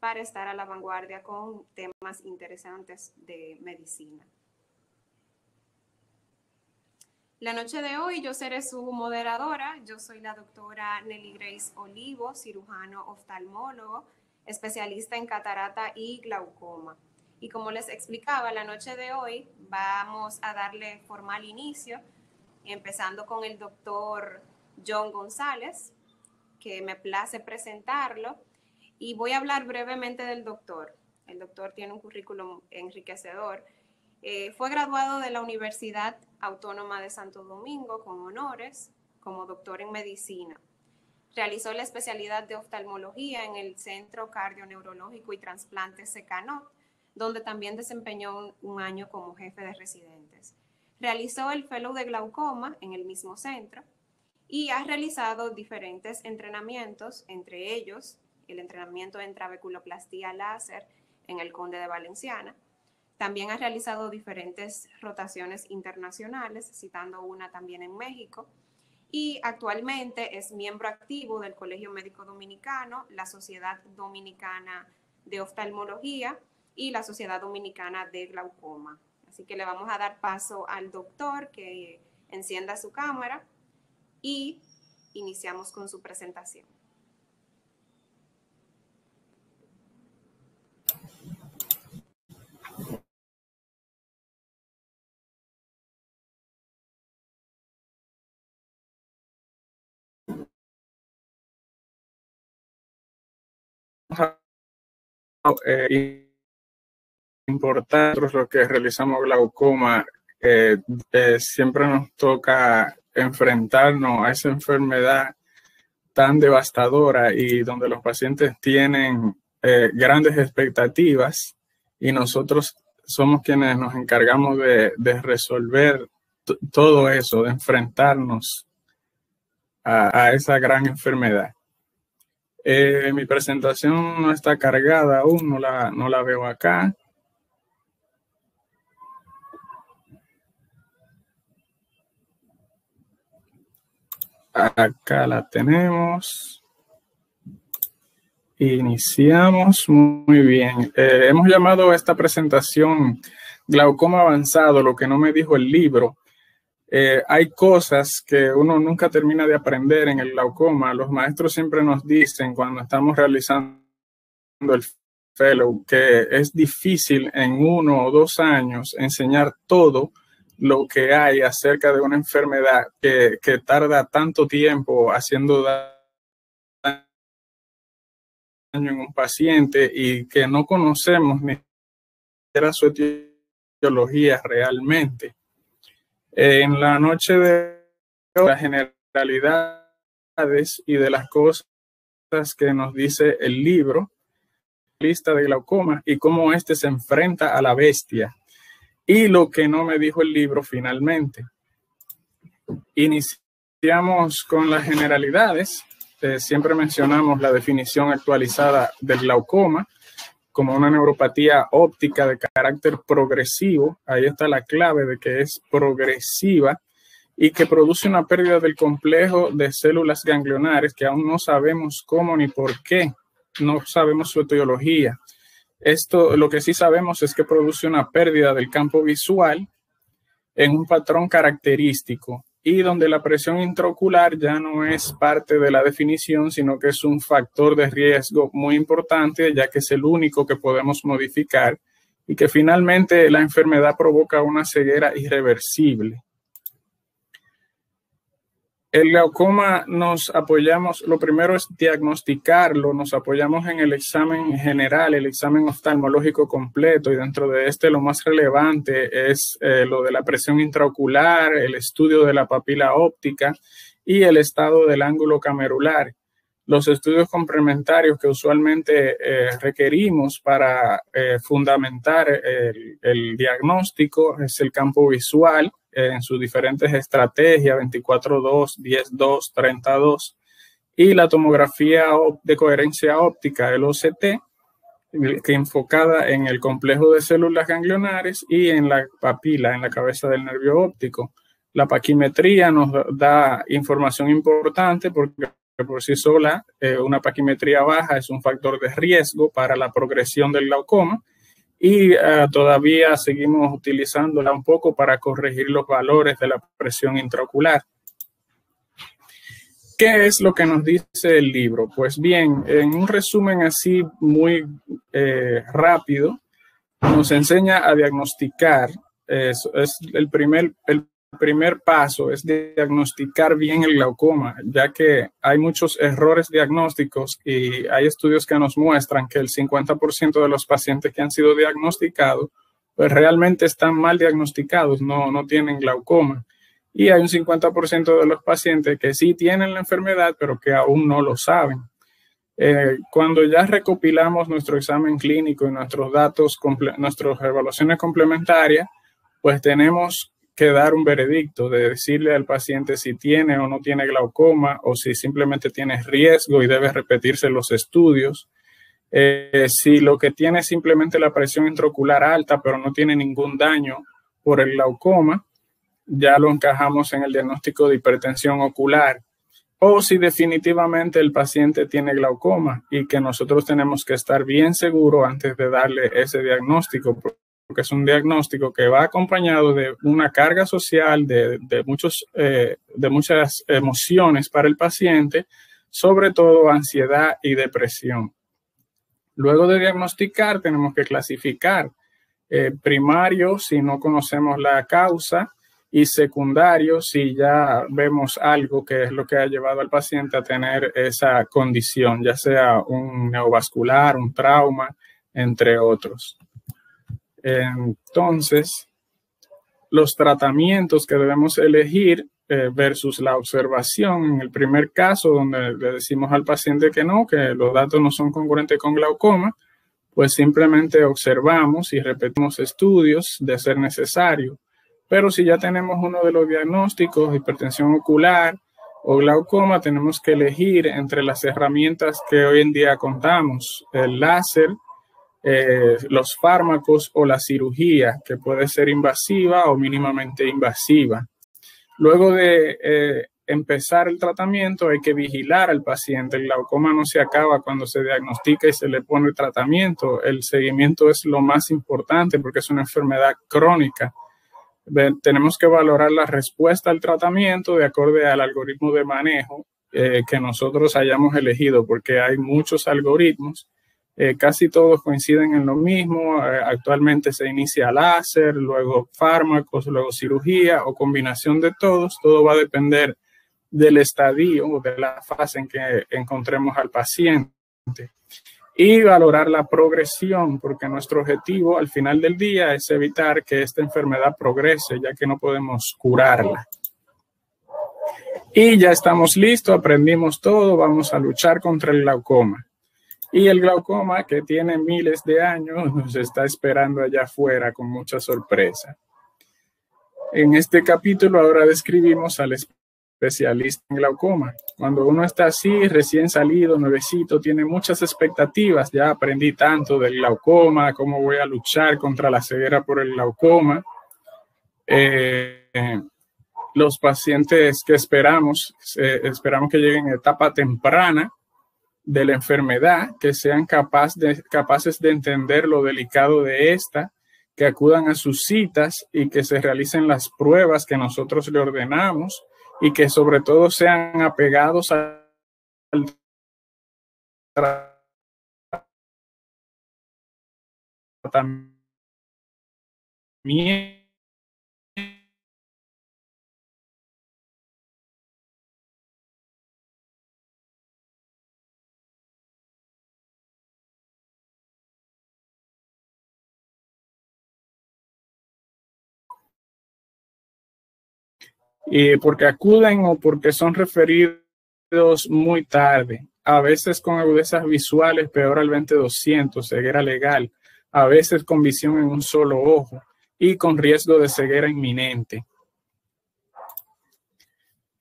para estar a la vanguardia con temas interesantes de medicina. La noche de hoy yo seré su moderadora. Yo soy la doctora Nelly Grace Olivo, cirujano oftalmólogo, especialista en catarata y glaucoma. Y como les explicaba, la noche de hoy vamos a darle formal inicio, empezando con el doctor John González, que me place presentarlo. Y voy a hablar brevemente del doctor. El doctor tiene un currículum enriquecedor. Fue graduado de la Universidad Autónoma de Santo Domingo con honores como doctor en medicina. Realizó la especialidad de oftalmología en el Centro Cardioneurológico y Trasplantes Secanot, donde también desempeñó un año como jefe de residentes. Realizó el Fellow de Glaucoma en el mismo centro y ha realizado diferentes entrenamientos, entre ellos el entrenamiento en trabeculoplastía láser en el Conde de Valenciana. También ha realizado diferentes rotaciones internacionales, citando una también en México, y actualmente es miembro activo del Colegio Médico Dominicano, la Sociedad Dominicana de Oftalmología y la Sociedad Dominicana de Glaucoma. Así que le vamos a dar paso al doctor que encienda su cámara y iniciamos con su presentación. Importante, los que realizamos glaucoma, siempre nos toca enfrentarnos a esa enfermedad tan devastadora y donde los pacientes tienen grandes expectativas y nosotros somos quienes nos encargamos de resolver todo eso, de enfrentarnos a esa gran enfermedad. Mi presentación no está cargada aún, no la veo acá. Acá la tenemos. Iniciamos. Muy bien. Hemos llamado a esta presentación Glaucoma Avanzado, lo que no me dijo el libro. Hay cosas que uno nunca termina de aprender en el glaucoma. Los maestros siempre nos dicen cuando estamos realizando el fellow que es difícil en 1 o 2 años enseñar todo lo que hay acerca de una enfermedad que tarda tanto tiempo haciendo daño en un paciente y que no conocemos ni siquiera su etiología realmente. En la noche de hoy, las generalidades y de las cosas que nos dice el libro, lista de glaucoma y cómo éste se enfrenta a la bestia. Y lo que no me dijo el libro finalmente. Iniciamos con las generalidades. Siempre mencionamos la definición actualizada del glaucoma como una neuropatía óptica de carácter progresivo. Ahí está la clave de que es progresiva y que produce una pérdida del complejo de células ganglionares que aún no sabemos cómo ni por qué, no sabemos su etiología. Esto, lo que sí sabemos es que produce una pérdida del campo visual en un patrón característico y donde la presión intraocular ya no es parte de la definición, sino que es un factor de riesgo muy importante, ya que es el único que podemos modificar y que finalmente la enfermedad provoca una ceguera irreversible. El glaucoma nos apoyamos, lo primero es diagnosticarlo, nos apoyamos en el examen general, el examen oftalmológico completo, y dentro de este lo más relevante es lo de la presión intraocular, el estudio de la papila óptica y el estado del ángulo camerular. Los estudios complementarios que usualmente requerimos para fundamentar el diagnóstico es el campo visual, en sus diferentes estrategias, 24-2, 10-2, 30-2, y la tomografía de coherencia óptica, el OCT, que enfocada en el complejo de células ganglionares y en la papila, en la cabeza del nervio óptico. La paquimetría nos da información importante porque por sí sola una paquimetría baja es un factor de riesgo para la progresión del glaucoma y todavía seguimos utilizándola un poco para corregir los valores de la presión intraocular. ¿Qué es lo que nos dice el libro? Pues bien, en un resumen así muy rápido, nos enseña a diagnosticar. Es el primer paso es diagnosticar bien el glaucoma, ya que hay muchos errores diagnósticos y hay estudios que nos muestran que el 50% de los pacientes que han sido diagnosticados, pues realmente están mal diagnosticados, no tienen glaucoma. Y hay un 50% de los pacientes que sí tienen la enfermedad, pero que aún no lo saben. Cuando ya recopilamos nuestro examen clínico y nuestros datos, nuestras evaluaciones complementarias, pues tenemos que dar un veredicto de decirle al paciente si tiene o no tiene glaucoma o si simplemente tiene riesgo y debe repetirse los estudios. Si lo que tiene es simplemente la presión intraocular alta, pero no tiene ningún daño por el glaucoma, ya lo encajamos en el diagnóstico de hipertensión ocular. O si definitivamente el paciente tiene glaucoma y que nosotros tenemos que estar bien seguros antes de darle ese diagnóstico, porque es un diagnóstico que va acompañado de una carga social, de muchas emociones para el paciente, sobre todo ansiedad y depresión. Luego de diagnosticar, tenemos que clasificar primario si no conocemos la causa, y secundario si ya vemos algo que es lo que ha llevado al paciente a tener esa condición, ya sea un neovascular, un trauma, entre otros. Entonces, los tratamientos que debemos elegir versus la observación, en el primer caso donde le decimos al paciente que los datos no son congruentes con glaucoma, pues simplemente observamos y repetimos estudios de ser necesario. Pero si ya tenemos uno de los diagnósticos, hipertensión ocular o glaucoma, tenemos que elegir entre las herramientas que hoy en día contamos, el láser, los fármacos o la cirugía, que puede ser invasiva o mínimamente invasiva. Luego de empezar el tratamiento hay que vigilar al paciente. El glaucoma no se acaba cuando se diagnostica y se le pone el tratamiento. El seguimiento es lo más importante porque es una enfermedad crónica. Tenemos que valorar la respuesta al tratamiento de acuerdo al algoritmo de manejo que nosotros hayamos elegido, porque hay muchos algoritmos, casi todos coinciden en lo mismo. Actualmente se inicia láser, luego fármacos, luego cirugía o combinación de todos. Todo va a depender del estadio o de la fase en que encontremos al paciente. Y valorar la progresión, porque nuestro objetivo al final del día es evitar que esta enfermedad progrese, ya que no podemos curarla. Y ya estamos listos, aprendimos todo, vamos a luchar contra el glaucoma. Y el glaucoma, que tiene miles de años, nos está esperando allá afuera con mucha sorpresa. En este capítulo ahora describimos al especialista en glaucoma. Cuando uno está así, recién salido, nuevecito, tiene muchas expectativas. Ya aprendí tanto del glaucoma, cómo voy a luchar contra la ceguera por el glaucoma. Los pacientes que esperamos que lleguen a etapa temprana de la enfermedad, que sean capaces de entender lo delicado de esta, que acudan a sus citas y que se realicen las pruebas que nosotros le ordenamos, y que sobre todo sean apegados al tratamiento. Porque acuden o porque son referidos muy tarde, a veces con agudezas visuales peor al 20/200, ceguera legal, a veces con visión en un solo ojo y con riesgo de ceguera inminente.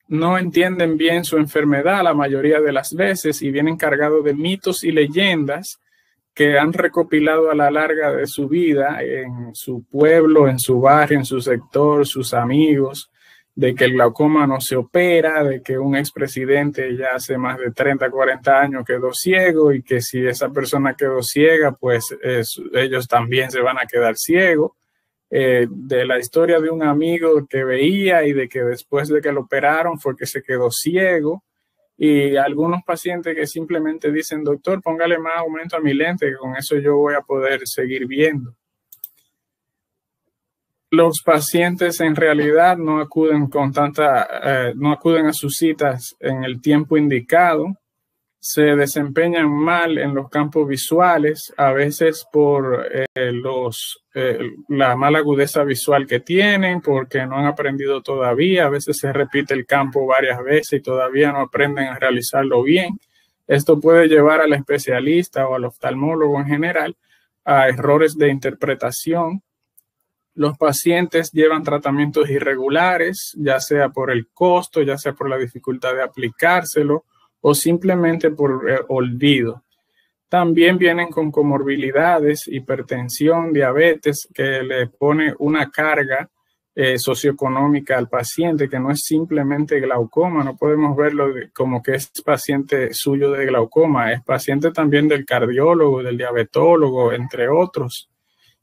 No entienden bien su enfermedad la mayoría de las veces y vienen cargados de mitos y leyendas que han recopilado a la larga de su vida en su pueblo, en su barrio, en su sector, sus amigos, de que el glaucoma no se opera, de que un expresidente ya hace más de 30, 40 años quedó ciego y que si esa persona quedó ciega, pues ellos también se van a quedar ciegos. De la historia de un amigo que veía y de que después de que lo operaron fue que se quedó ciego. Y algunos pacientes que simplemente dicen, doctor, póngale más aumento a mi lente, que con eso yo voy a poder seguir viendo. Los pacientes en realidad no acuden no acuden a sus citas en el tiempo indicado, se desempeñan mal en los campos visuales, a veces por la mala agudeza visual que tienen, porque no han aprendido todavía, a veces se repite el campo varias veces y todavía no aprenden a realizarlo bien. Esto puede llevar al especialista o al oftalmólogo en general a errores de interpretación. Los pacientes llevan tratamientos irregulares, ya sea por el costo, ya sea por la dificultad de aplicárselo o simplemente por olvido. También vienen con comorbilidades, hipertensión, diabetes, que le pone una carga socioeconómica al paciente, que no es simplemente glaucoma, no podemos verlo como que es paciente suyo de glaucoma, es paciente también del cardiólogo, del diabetólogo, entre otros.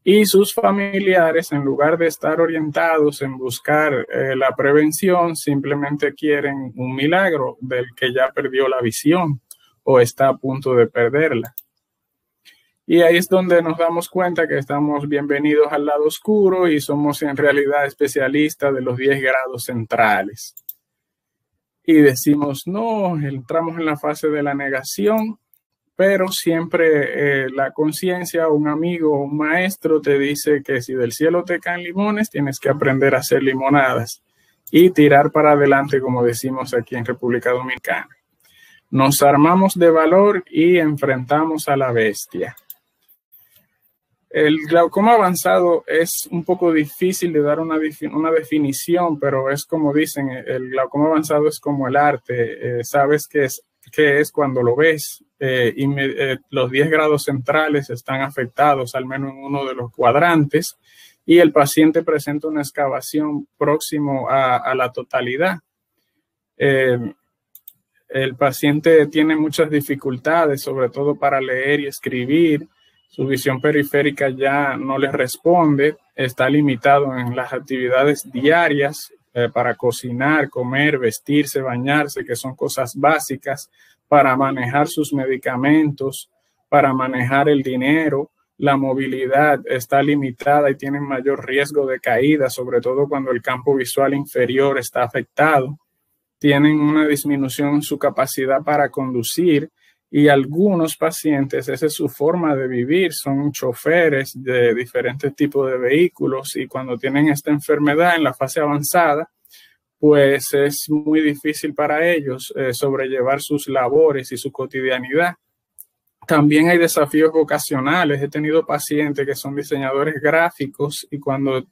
Y sus familiares, en lugar de estar orientados en buscar la prevención, simplemente quieren un milagro del que ya perdió la visión o está a punto de perderla. Y ahí es donde nos damos cuenta que estamos bienvenidos al lado oscuro y somos en realidad especialistas de los 10 grados centrales. Y decimos, no, entramos en la fase de la negación, pero siempre la conciencia, un amigo o un maestro te dice que si del cielo te caen limones, tienes que aprender a hacer limonadas y tirar para adelante, como decimos aquí en República Dominicana. Nos armamos de valor y enfrentamos a la bestia. El glaucoma avanzado es un poco difícil de dar una definición, pero es como dicen, el glaucoma avanzado es como el arte, sabes qué es cuando lo ves. Los 10 grados centrales están afectados, al menos en uno de los cuadrantes, y el paciente presenta una excavación próximo a la totalidad. El paciente tiene muchas dificultades, sobre todo para leer y escribir. Su visión periférica ya no le responde, está limitado en las actividades diarias para cocinar, comer, vestirse, bañarse, que son cosas básicas, para manejar sus medicamentos, para manejar el dinero. La movilidad está limitada y tienen mayor riesgo de caída, sobre todo cuando el campo visual inferior está afectado. Tienen una disminución en su capacidad para conducir y algunos pacientes, esa es su forma de vivir, son choferes de diferentes tipos de vehículos y cuando tienen esta enfermedad en la fase avanzada, pues es muy difícil para ellos sobrellevar sus labores y su cotidianidad. También hay desafíos vocacionales. He tenido pacientes que son diseñadores gráficos y cuando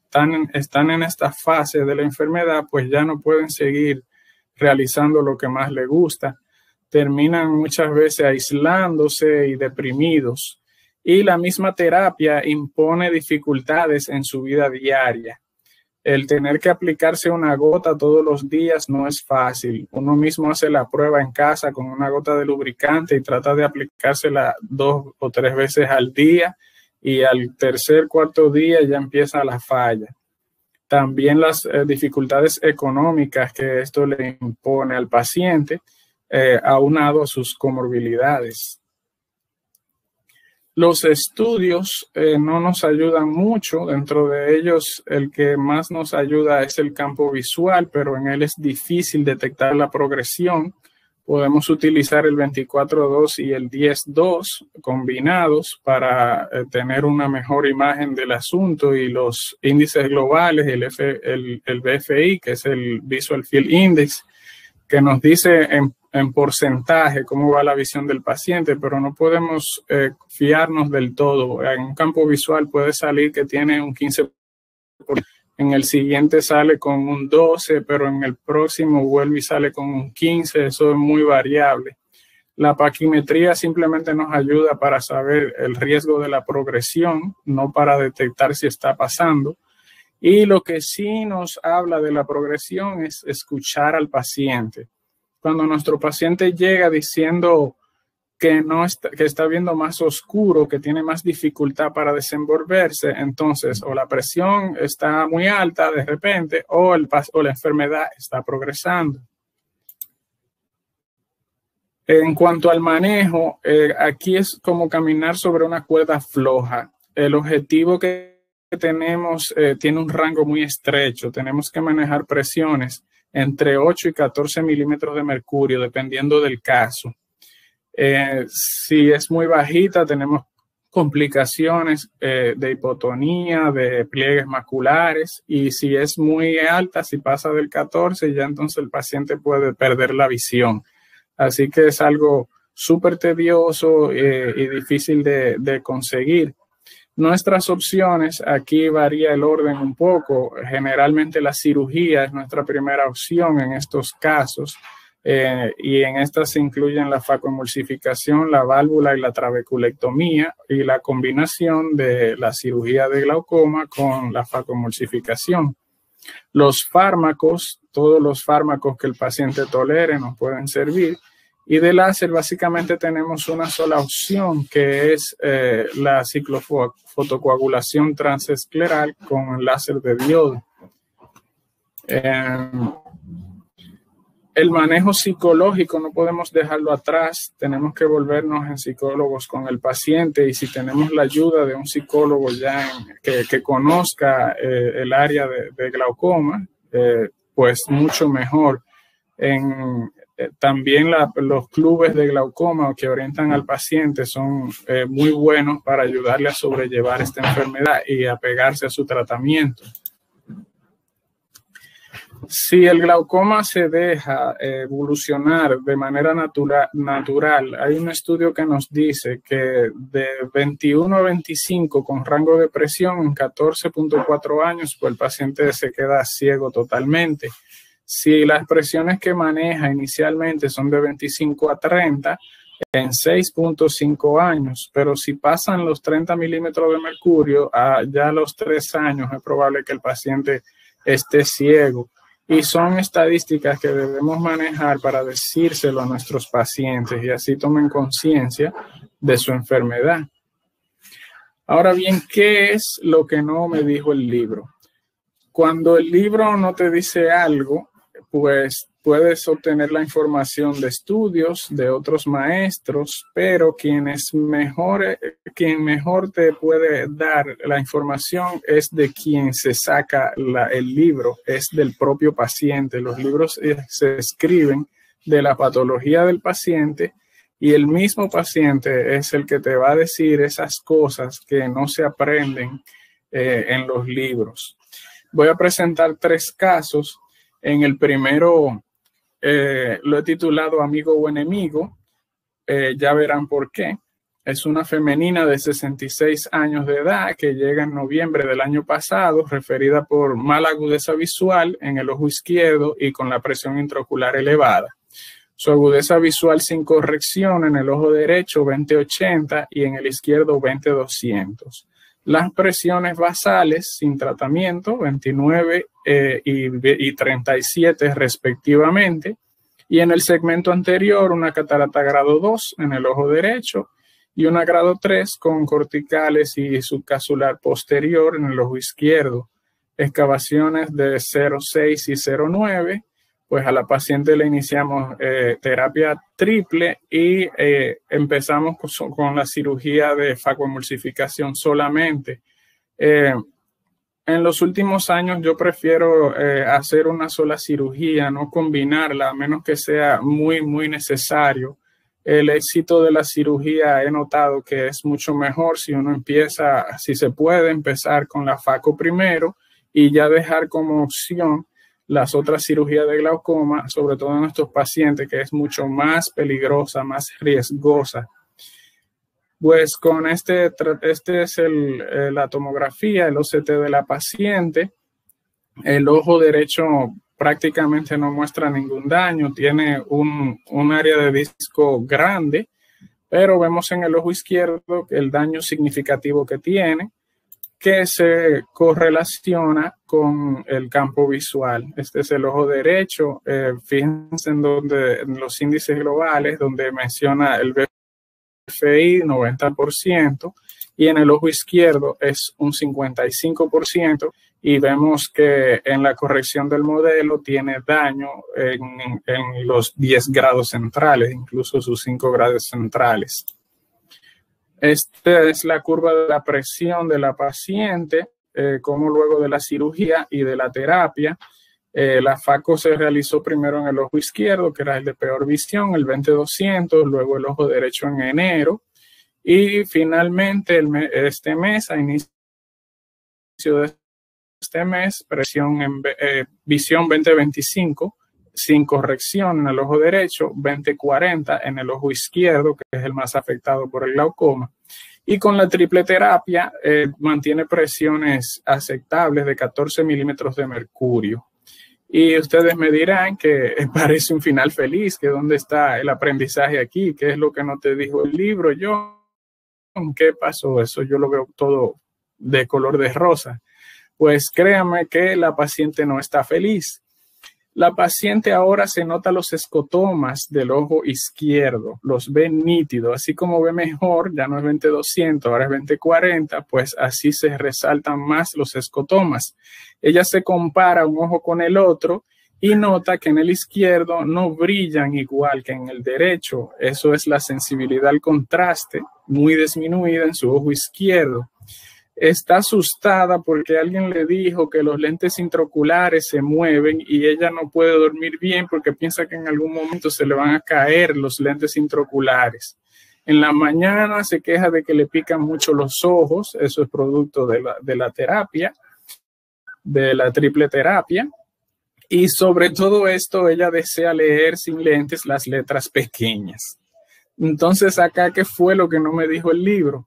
están en esta fase de la enfermedad, pues ya no pueden seguir realizando lo que más les gusta. Terminan muchas veces aislándose y deprimidos. Y la misma terapia impone dificultades en su vida diaria. El tener que aplicarse una gota todos los días no es fácil. Uno mismo hace la prueba en casa con una gota de lubricante y trata de aplicársela 2 o 3 veces al día y al tercer, cuarto día ya empieza la falla. También las dificultades económicas que esto le impone al paciente, aunado a sus comorbilidades. Los estudios no nos ayudan mucho. Dentro de ellos, el que más nos ayuda es el campo visual, pero en él es difícil detectar la progresión. Podemos utilizar el 24-2 y el 10-2 combinados para tener una mejor imagen del asunto y los índices globales, el BFI, que es el Visual Field Index, que nos dice en porcentaje cómo va la visión del paciente, pero no podemos fiarnos del todo. En un campo visual puede salir que tiene un 15%, en el siguiente sale con un 12%, pero en el próximo vuelve y sale con un 15%, eso es muy variable. La paquimetría simplemente nos ayuda para saber el riesgo de la progresión, no para detectar si está pasando. Y lo que sí nos habla de la progresión es escuchar al paciente. Cuando nuestro paciente llega diciendo que está viendo más oscuro, que tiene más dificultad para desenvolverse, entonces o la presión está muy alta de repente o la enfermedad está progresando. En cuanto al manejo, aquí es como caminar sobre una cuerda floja. El objetivo que tenemos tiene un rango muy estrecho. Tenemos que manejar presiones entre 8 y 14 milímetros de mercurio, dependiendo del caso. Si es muy bajita, tenemos complicaciones de hipotonía, de pliegues maculares, y si es muy alta, si pasa del 14, ya entonces el paciente puede perder la visión. Así que es algo súper tedioso y difícil de conseguir. Nuestras opciones, aquí varía el orden un poco. Generalmente la cirugía es nuestra primera opción en estos casos. Y en estas se incluyen la facoemulsificación, la válvula y la trabeculectomía y la combinación de la cirugía de glaucoma con la facoemulsificación. Los fármacos, todos los fármacos que el paciente tolere nos pueden servir. Y de láser básicamente tenemos una sola opción, que es la ciclofotocoagulación transescleral con láser de diodo. El manejo psicológico no podemos dejarlo atrás, tenemos que volvernos en psicólogos con el paciente, y si tenemos la ayuda de un psicólogo ya que conozca el área de glaucoma, pues mucho mejor. También los clubes de glaucoma que orientan al paciente son muy buenos para ayudarle a sobrellevar esta enfermedad y apegarse a su tratamiento. Si el glaucoma se deja evolucionar de manera natural, hay un estudio que nos dice que de 21 a 25 con rango de presión en 14.4 años, pues el paciente se queda ciego totalmente. Si las presiones que maneja inicialmente son de 25 a 30, en 6.5 años, pero si pasan los 30 milímetros de mercurio, ya a los 3 años es probable que el paciente esté ciego. Y son estadísticas que debemos manejar para decírselo a nuestros pacientes y así tomen conciencia de su enfermedad. Ahora bien, ¿qué es lo que no me dijo el libro? Cuando el libro no te dice algo, pues puedes obtener la información de estudios, de otros maestros, pero quien mejor te puede dar la información es de quien se saca el libro, es del propio paciente. Los libros se escriben de la patología del paciente y el mismo paciente es el que te va a decir esas cosas que no se aprenden en los libros. Voy a presentar 3 casos. En el primero lo he titulado Amigo o Enemigo. Ya verán por qué. Es una femenina de 66 años de edad que llega en noviembre del año pasado, referida por mala agudeza visual en el ojo izquierdo y con la presión intraocular elevada. Su agudeza visual sin corrección en el ojo derecho 20/80 y en el izquierdo 20/200. Las presiones basales sin tratamiento 29 y 37 respectivamente. Y en el segmento anterior una catarata grado 2 en el ojo derecho y una grado 3 con corticales y subcasular posterior en el ojo izquierdo. Excavaciones de 0,6 y 0,9. Pues a la paciente le iniciamos terapia triple y empezamos con la cirugía de facoemulsificación solamente. En los últimos años yo prefiero hacer una sola cirugía, no combinarla, a menos que sea muy, muy necesario. El éxito de la cirugía he notado que es mucho mejor si uno empieza, si se puede empezar con la faco primero y ya dejar como opción las otras cirugías de glaucoma, sobre todo en estos pacientes, que es mucho más peligrosa, más riesgosa. Pues con este es la tomografía, el OCT de la paciente. El ojo derecho prácticamente no muestra ningún daño, tiene un área de disco grande, pero vemos en el ojo izquierdo el daño significativo que tiene, que se correlaciona con el campo visual. Este es el ojo derecho. Fíjense en los índices globales, donde menciona el BFI 90%, y en el ojo izquierdo es un 55%, y vemos que en la corrección del modelo tiene daño en los 10 grados centrales, incluso sus 5 grados centrales. Esta es la curva de la presión de la paciente, como luego de la cirugía y de la terapia. La FACO se realizó primero en el ojo izquierdo, que era el de peor visión, el 20-200, luego el ojo derecho en enero, y finalmente este mes, a inicio de este mes, presión en visión 20-25, sin corrección en el ojo derecho, 20-40 en el ojo izquierdo, que es el más afectado por el glaucoma. Y con la triple terapia mantiene presiones aceptables de 14 milímetros de mercurio. Y ustedes me dirán que parece un final feliz, que dónde está el aprendizaje aquí, qué es lo que no te dijo el libro. ¿Qué pasó? Eso yo lo veo todo de color de rosa. Pues créanme que la paciente no está feliz. La paciente ahora se nota los escotomas del ojo izquierdo, los ve nítidos, así como ve mejor, ya no es 20-200, ahora es 20-40, pues así se resaltan más los escotomas. Ella se compara un ojo con el otro y nota que en el izquierdo no brillan igual que en el derecho. Eso es la sensibilidad al contraste, muy disminuida en su ojo izquierdo. Está asustada porque alguien le dijo que los lentes intraoculares se mueven y ella no puede dormir bien porque piensa que en algún momento se le van a caer los lentes intraoculares. En la mañana se queja de que le pican mucho los ojos, eso es producto de la terapia, de la triple terapia. Y sobre todo esto, ella desea leer sin lentes las letras pequeñas. Entonces, acá, ¿qué fue lo que no me dijo el libro?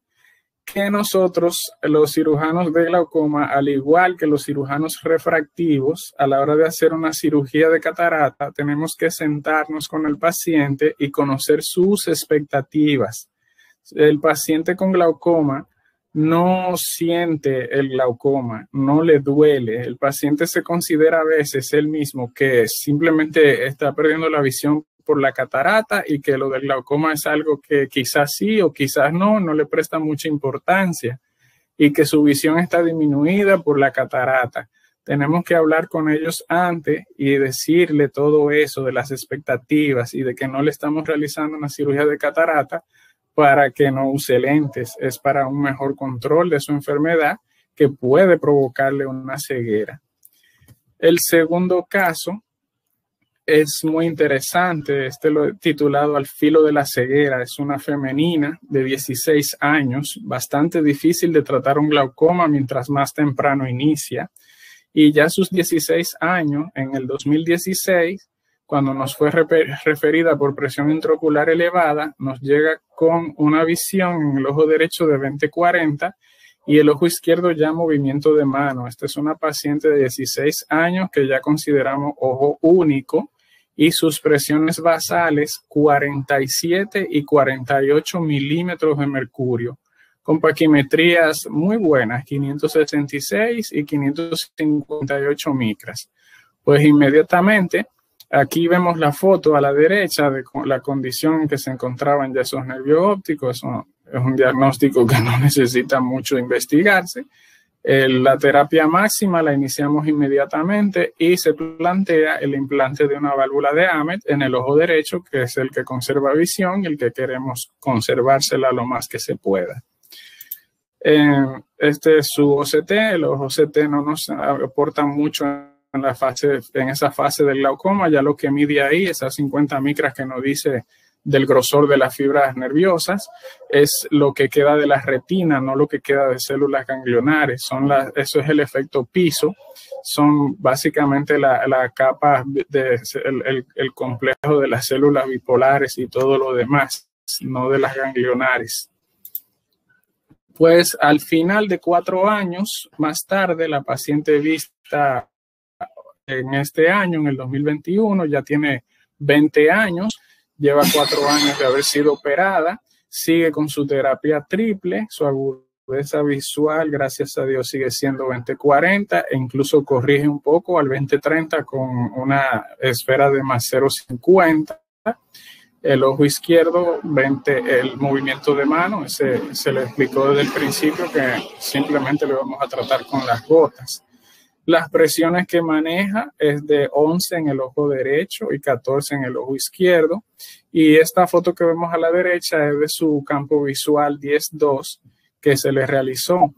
Que nosotros, los cirujanos de glaucoma, al igual que los cirujanos refractivos, a la hora de hacer una cirugía de catarata, tenemos que sentarnos con el paciente y conocer sus expectativas. El paciente con glaucoma no siente el glaucoma, no le duele. El paciente se considera a veces él mismo que simplemente está perdiendo la visión por la catarata y que lo del glaucoma es algo que quizás sí o quizás no le presta mucha importancia y que su visión está disminuida por la catarata. Tenemos que hablar con ellos antes y decirle todo eso de las expectativas y de que no le estamos realizando una cirugía de catarata para que no use lentes. Es para un mejor control de su enfermedad que puede provocarle una ceguera. El segundo caso es muy interesante, lo he titulado Al filo de la ceguera. Es una femenina de 16 años, bastante difícil de tratar un glaucoma mientras más temprano inicia. Y ya a sus 16 años, en el 2016, cuando nos fue referida por presión intraocular elevada, nos llega con una visión en el ojo derecho de 20-40 y el ojo izquierdo ya movimiento de mano. Esta es una paciente de 16 años que ya consideramos ojo único, y sus presiones basales 47 y 48 milímetros de mercurio, con paquimetrías muy buenas, 566 y 558 micras. Pues inmediatamente, aquí vemos la foto a la derecha de la condición en que se encontraban ya esos nervios ópticos. Eso es un diagnóstico que no necesita mucho investigarse. La terapia máxima la iniciamos inmediatamente y se plantea el implante de una válvula de Hammett en el ojo derecho, que es el que conserva visión y el que queremos conservársela lo más que se pueda. Este es su OCT. Los OCT no nos aportan mucho en esa fase del glaucoma. Ya lo que mide ahí, esas 50 micras que nos dice del grosor de las fibras nerviosas, es lo que queda de la retina, no lo que queda de células ganglionares. Eso es el efecto piso. Son básicamente la capa, el complejo de las células bipolares y todo lo demás, no de las ganglionares. Pues al final de 4 años, más tarde, la paciente vista en este año, en el 2021, ya tiene 20 años, lleva 4 años de haber sido operada, sigue con su terapia triple, su agudeza visual, gracias a Dios, sigue siendo 20/40 e incluso corrige un poco al 20/30 con una esfera de más 0,50. El ojo izquierdo, el movimiento de mano, se le explicó desde el principio que simplemente lo vamos a tratar con las gotas. Las presiones que maneja es de 11 en el ojo derecho y 14 en el ojo izquierdo. Y esta foto que vemos a la derecha es de su campo visual 10-2 que se le realizó.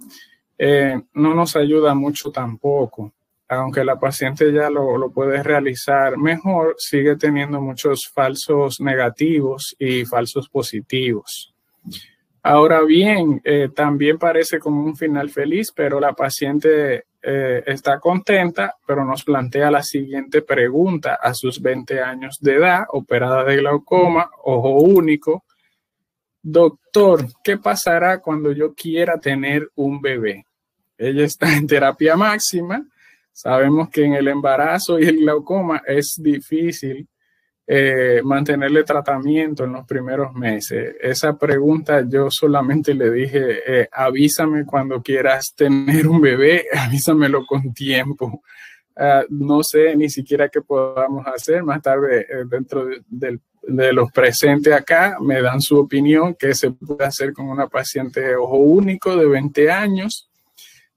No nos ayuda mucho tampoco. Aunque la paciente ya lo puede realizar mejor, sigue teniendo muchos falsos negativos y falsos positivos. Ahora bien, también parece como un final feliz, pero la paciente está contenta, pero nos plantea la siguiente pregunta a sus 20 años de edad, operada de glaucoma, ojo único. Doctor, ¿qué pasará cuando yo quiera tener un bebé? Ella está en terapia máxima. Sabemos que en el embarazo y el glaucoma es difícil mantenerle tratamiento en los primeros meses. Esa pregunta yo solamente le dije, avísame cuando quieras tener un bebé, avísamelo con tiempo. No sé ni siquiera qué podamos hacer. Más tarde, dentro de los presentes acá, me dan su opinión, qué se puede hacer con una paciente de ojo único de 20 años,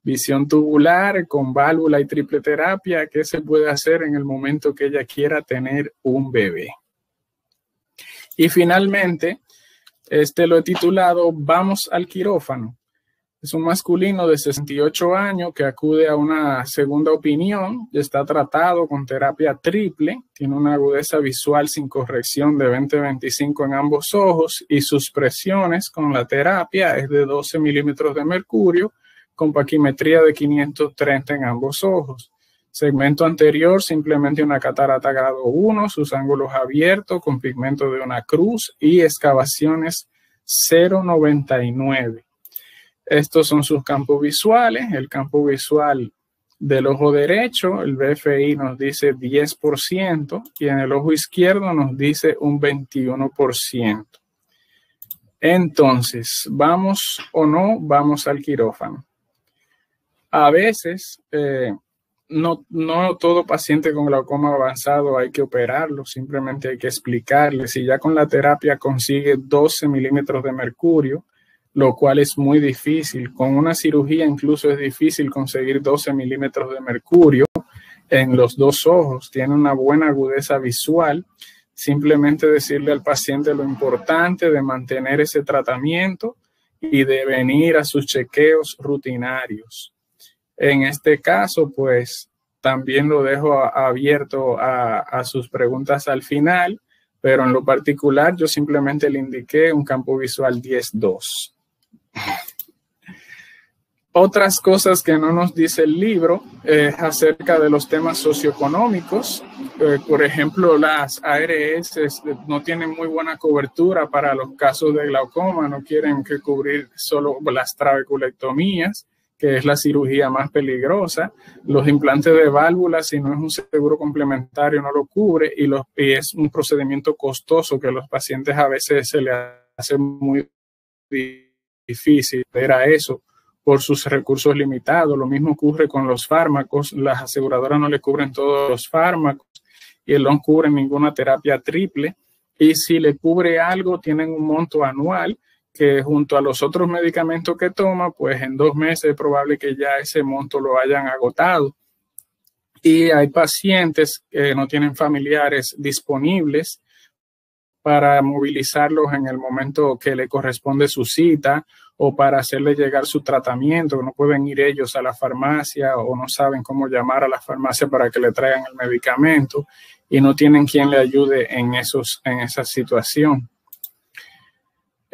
visión tubular con válvula y triple terapia, qué se puede hacer en el momento que ella quiera tener un bebé. Y finalmente, lo he titulado Vamos al quirófano. Es un masculino de 68 años que acude a una segunda opinión, está tratado con terapia triple, tiene una agudeza visual sin corrección de 20/25 en ambos ojos y sus presiones con la terapia es de 12 milímetros de mercurio, con paquimetría de 530 en ambos ojos. Segmento anterior, simplemente una catarata grado 1, sus ángulos abiertos con pigmento de una cruz y excavaciones 0,99. Estos son sus campos visuales. El campo visual del ojo derecho, el BFI nos dice 10% y en el ojo izquierdo nos dice un 21%. Entonces, ¿vamos o no vamos al quirófano? A veces, no todo paciente con glaucoma avanzado hay que operarlo, simplemente hay que explicarle. Si ya con la terapia consigue 12 milímetros de mercurio, lo cual es muy difícil. Con una cirugía incluso es difícil conseguir 12 milímetros de mercurio en los dos ojos. Tiene una buena agudeza visual. Simplemente decirle al paciente lo importante de mantener ese tratamiento y de venir a sus chequeos rutinarios. En este caso, pues, también lo dejo abierto a sus preguntas al final, pero en lo particular yo simplemente le indiqué un campo visual 10-2. Otras cosas que no nos dice el libro es acerca de los temas socioeconómicos. Por ejemplo, las ARS no tienen muy buena cobertura para los casos de glaucoma, no quieren que cubrir solo las trabeculectomías, que es la cirugía más peligrosa. Los implantes de válvulas, si no es un seguro complementario, no lo cubre y es un procedimiento costoso que a los pacientes a veces se les hace muy difícil ver a eso por sus recursos limitados. Lo mismo ocurre con los fármacos. Las aseguradoras no le cubren todos los fármacos y no cubren ninguna terapia triple. Y si le cubre algo, tienen un monto anual que junto a los otros medicamentos que toma, pues en 2 meses es probable que ya ese monto lo hayan agotado. Y hay pacientes que no tienen familiares disponibles para movilizarlos en el momento que le corresponde su cita o para hacerle llegar su tratamiento. No pueden ir ellos a la farmacia o no saben cómo llamar a la farmacia para que le traigan el medicamento y no tienen quien le ayude en esa situación.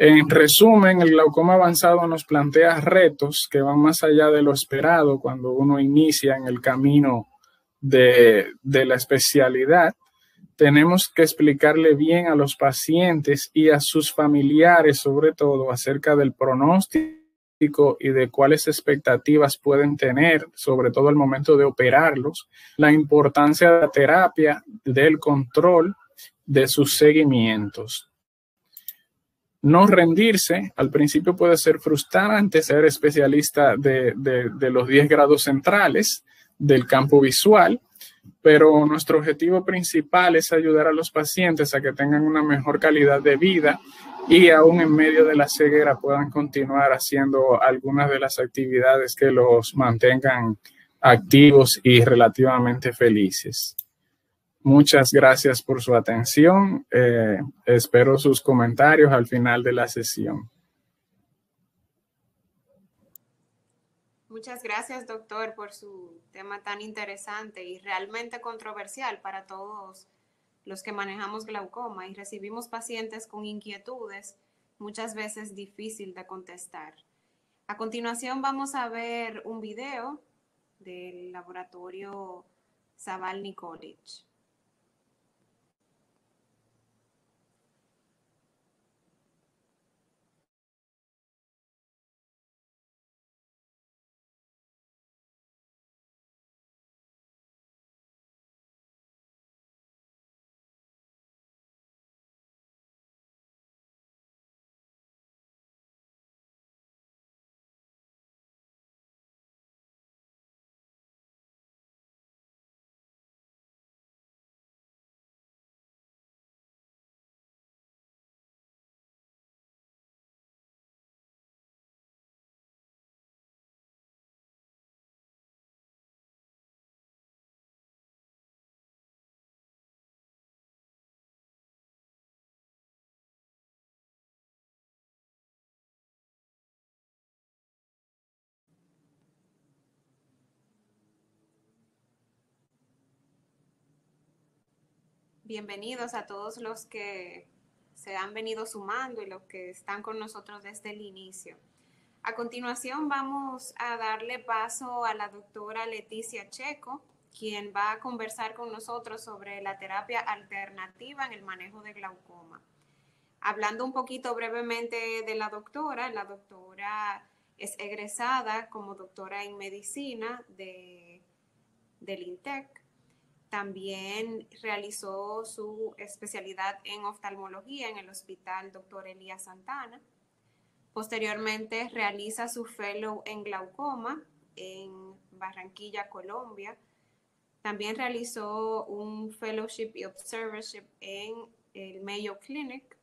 En resumen, el glaucoma avanzado nos plantea retos que van más allá de lo esperado cuando uno inicia en el camino de la especialidad. Tenemos que explicarle bien a los pacientes y a sus familiares, sobre todo, acerca del pronóstico y de cuáles expectativas pueden tener, sobre todo al momento de operarlos, la importancia de la terapia, del control, de sus seguimientos. No rendirse, al principio puede ser frustrante ser especialista de los 10 grados centrales del campo visual, pero nuestro objetivo principal es ayudar a los pacientes a que tengan una mejor calidad de vida y aún en medio de la ceguera puedan continuar haciendo algunas de las actividades que los mantengan activos y relativamente felices. Muchas gracias por su atención. Espero sus comentarios al final de la sesión. Muchas gracias, doctor, por su tema tan interesante y realmente controversial para todos los que manejamos glaucoma y recibimos pacientes con inquietudes, muchas veces difícil de contestar. A continuación vamos a ver un video del laboratorio Zavalny College. Bienvenidos a todos los que se han venido sumando y los que están con nosotros desde el inicio. A continuación vamos a darle paso a la doctora Leticia Checo, quien va a conversar con nosotros sobre la terapia alternativa en el manejo de glaucoma. Hablando un poquito brevemente de la doctora es egresada como doctora en medicina del INTEC. También realizó su especialidad en oftalmología en el Hospital Dr. Elías Santana. Posteriormente realiza su fellow en glaucoma en Barranquilla, Colombia. También realizó un fellowship y observership en el Mayo Clinic.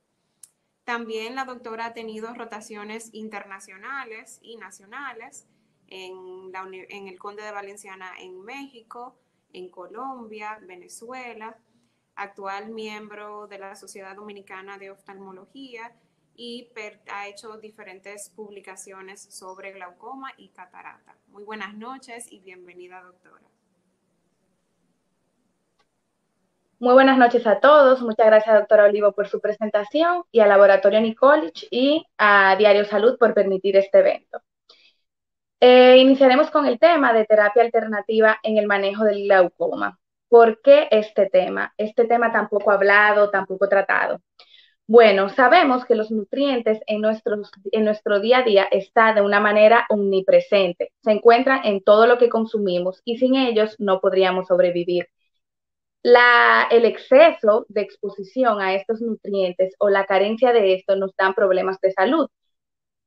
También la doctora ha tenido rotaciones internacionales y nacionales en el Conde de Valenciana en México, en Colombia, Venezuela, actual miembro de la Sociedad Dominicana de Oftalmología y ha hecho diferentes publicaciones sobre glaucoma y catarata. Muy buenas noches y bienvenida, doctora. Muy buenas noches a todos. Muchas gracias, doctora Olivo, por su presentación y al Laboratorio College y a Diario Salud por permitir este evento. Iniciaremos con el tema de terapia alternativa en el manejo del glaucoma. ¿Por qué este tema? Este tema tan poco hablado, tan poco tratado. Bueno, sabemos que los nutrientes en nuestro día a día están de una manera omnipresente. Se encuentran en todo lo que consumimos y sin ellos no podríamos sobrevivir. El exceso de exposición a estos nutrientes o la carencia de estos nos dan problemas de salud.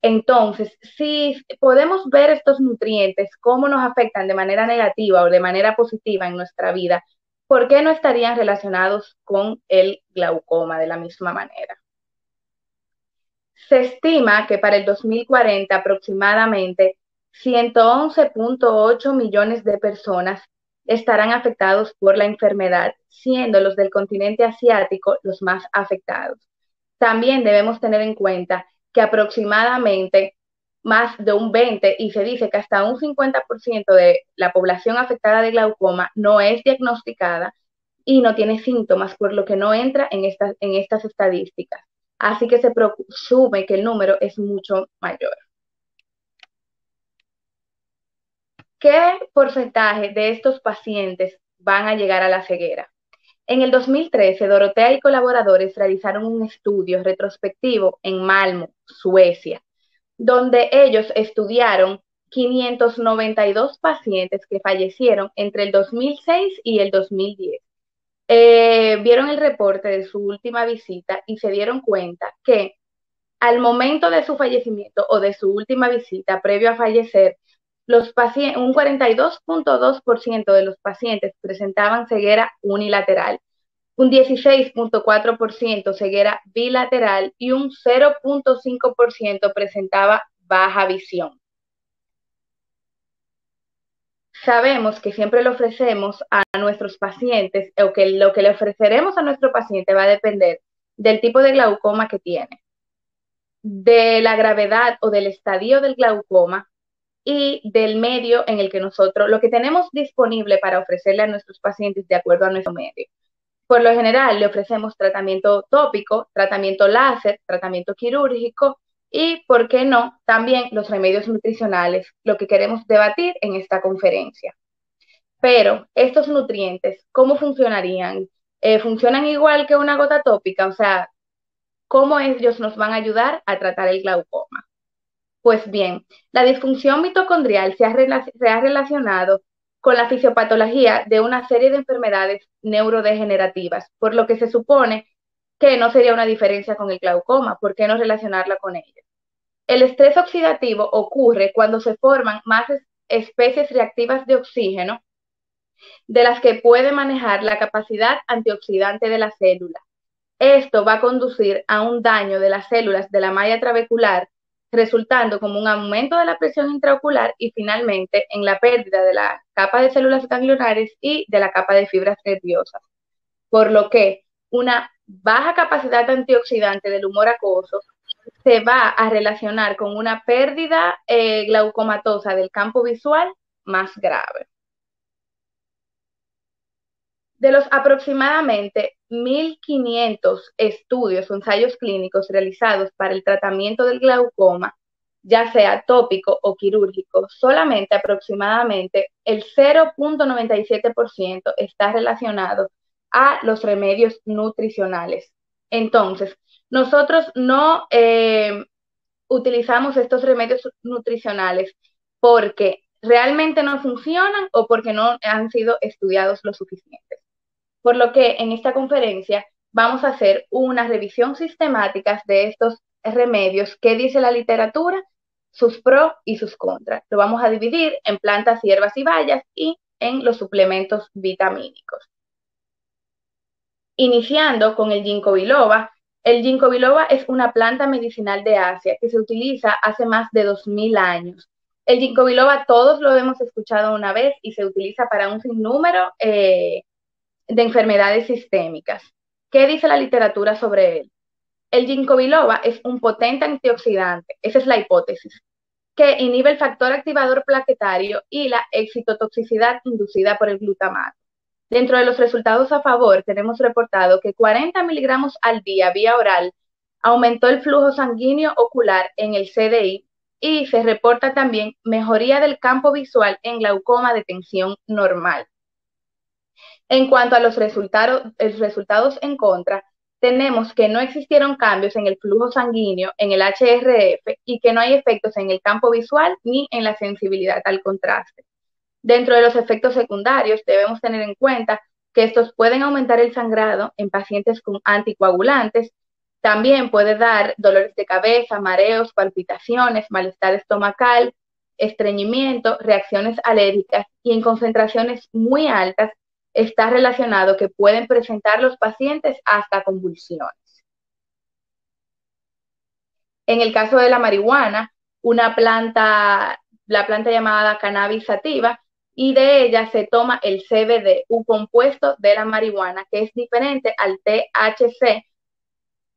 Entonces, si podemos ver estos nutrientes, cómo nos afectan de manera negativa o de manera positiva en nuestra vida, ¿por qué no estarían relacionados con el glaucoma de la misma manera? Se estima que para el 2040 aproximadamente 111.8 millones de personas estarán afectados por la enfermedad, siendo los del continente asiático los más afectados. También debemos tener en cuenta que aproximadamente más de un 20% y se dice que hasta un 50% de la población afectada de glaucoma no es diagnosticada y no tiene síntomas, por lo que no entra en estas estadísticas. Así que se presume que el número es mucho mayor. ¿Qué porcentaje de estos pacientes van a llegar a la ceguera? En el 2013, Dorotea y colaboradores realizaron un estudio retrospectivo en Malmö, Suecia, donde ellos estudiaron 592 pacientes que fallecieron entre el 2006 y el 2010. Vieron el reporte de su última visita y se dieron cuenta que Al momento de su fallecimiento o de su última visita, previo a fallecer, un 42.2% de los pacientes presentaban ceguera unilateral, un 16.4% ceguera bilateral y un 0.5% presentaba baja visión. Sabemos que siempre le ofrecemos a nuestros pacientes, o que lo que le ofreceremos a nuestro paciente va a depender del tipo de glaucoma que tiene, de la gravedad o del estadio del glaucoma y del medio en el que nosotros, lo que tenemos disponible para ofrecerle a nuestros pacientes de acuerdo a nuestro medio. Por lo general, le ofrecemos tratamiento tópico, tratamiento láser, tratamiento quirúrgico y, ¿por qué no?, también los remedios nutricionales, lo que queremos debatir en esta conferencia. Pero estos nutrientes, ¿cómo funcionarían? ¿Funcionan igual que una gota tópica? O sea, ¿cómo ellos nos van a ayudar a tratar el glaucoma? Pues bien, la disfunción mitocondrial se ha relacionado con la fisiopatología de una serie de enfermedades neurodegenerativas, por lo que se supone que no sería una diferencia con el glaucoma. ¿Por qué no relacionarla con ella? El estrés oxidativo ocurre cuando se forman más especies reactivas de oxígeno de las que puede manejar la capacidad antioxidante de la célula. Esto va a conducir a un daño de las células de la malla trabecular, resultando como un aumento de la presión intraocular y finalmente en la pérdida de la capa de células ganglionares y de la capa de fibras nerviosas. Por lo que una baja capacidad antioxidante del humor acuoso se va a relacionar con una pérdida glaucomatosa del campo visual más grave. De los aproximadamente 1.500 estudios o ensayos clínicos realizados para el tratamiento del glaucoma, ya sea tópico o quirúrgico, solamente aproximadamente el 0.97% está relacionado a los remedios nutricionales. Entonces, nosotros no utilizamos estos remedios nutricionales porque realmente no funcionan o porque no han sido estudiados lo suficiente. Por lo que en esta conferencia vamos a hacer una revisión sistemática de estos remedios, qué dice la literatura, sus pros y sus contras. Lo vamos a dividir en plantas, hierbas y bayas y en los suplementos vitamínicos. Iniciando con el ginkgo biloba. El ginkgo biloba es una planta medicinal de Asia que se utiliza hace más de 2000 años. El ginkgo biloba todos lo hemos escuchado una vez y se utiliza para un sinnúmero de enfermedades sistémicas. ¿Qué dice la literatura sobre él? El ginkgo biloba es un potente antioxidante, esa es la hipótesis, que inhibe el factor activador plaquetario y la excitotoxicidad inducida por el glutamato. Dentro de los resultados a favor, tenemos reportado que 40 miligramos al día vía oral aumentó el flujo sanguíneo ocular en el CDI y se reporta también mejoría del campo visual en glaucoma de tensión normal. En cuanto a los resultados en contra, tenemos que no existieron cambios en el flujo sanguíneo, en el HRF, y que no hay efectos en el campo visual ni en la sensibilidad al contraste. Dentro de los efectos secundarios, debemos tener en cuenta que estos pueden aumentar el sangrado en pacientes con anticoagulantes, también puede dar dolores de cabeza, mareos, palpitaciones, malestar estomacal, estreñimiento, reacciones alérgicas y en concentraciones muy altas está relacionado que pueden presentar los pacientes hasta convulsiones. En el caso de la marihuana, la planta llamada cannabis sativa, y de ella se toma el CBD, un compuesto de la marihuana que es diferente al THC,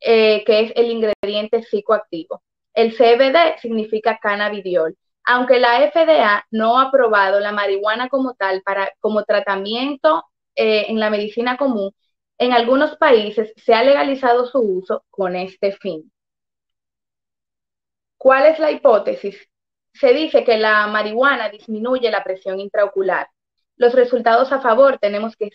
que es el ingrediente psicoactivo. El CBD significa cannabidiol. Aunque la FDA no ha aprobado la marihuana como tal como tratamiento en la medicina común, en algunos países se ha legalizado su uso con este fin. ¿Cuál es la hipótesis? Se dice que la marihuana disminuye la presión intraocular. Los resultados a favor tenemos que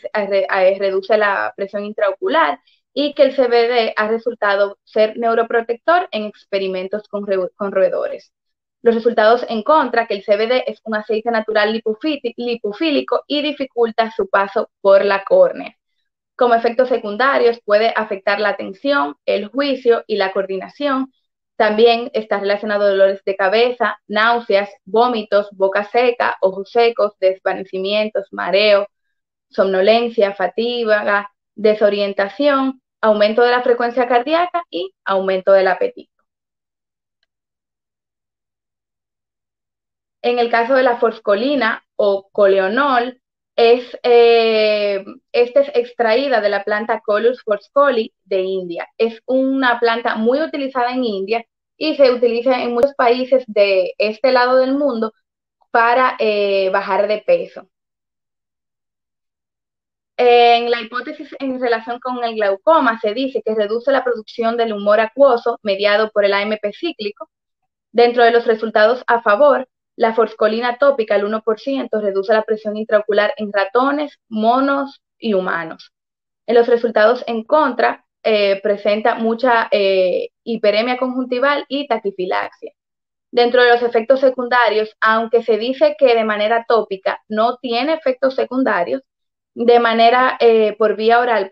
reduce la presión intraocular y que el CBD ha resultado ser neuroprotector en experimentos con roedores. Los resultados en contra, que el CBD es un aceite natural lipofílico y dificulta su paso por la córnea. Como efectos secundarios puede afectar la atención, el juicio y la coordinación, También está relacionado a dolores de cabeza, náuseas, vómitos, boca seca, ojos secos, desvanecimientos, mareo, somnolencia, fatiga, desorientación, aumento de la frecuencia cardíaca y aumento del apetito. En el caso de la forscolina o coleonol, esta es extraída de la planta Colus forscoli de India. Es una planta muy utilizada en India y se utiliza en muchos países de este lado del mundo para bajar de peso. En la hipótesis en relación con el glaucoma se dice que reduce la producción del humor acuoso mediado por el AMP cíclico. Dentro de los resultados a favor, la forscolina tópica, el 1%, reduce la presión intraocular en ratones, monos y humanos. En los resultados en contra, presenta mucha hiperemia conjuntival y taquifilaxia. Dentro de los efectos secundarios, aunque se dice que de manera tópica no tiene efectos secundarios, de manera por vía oral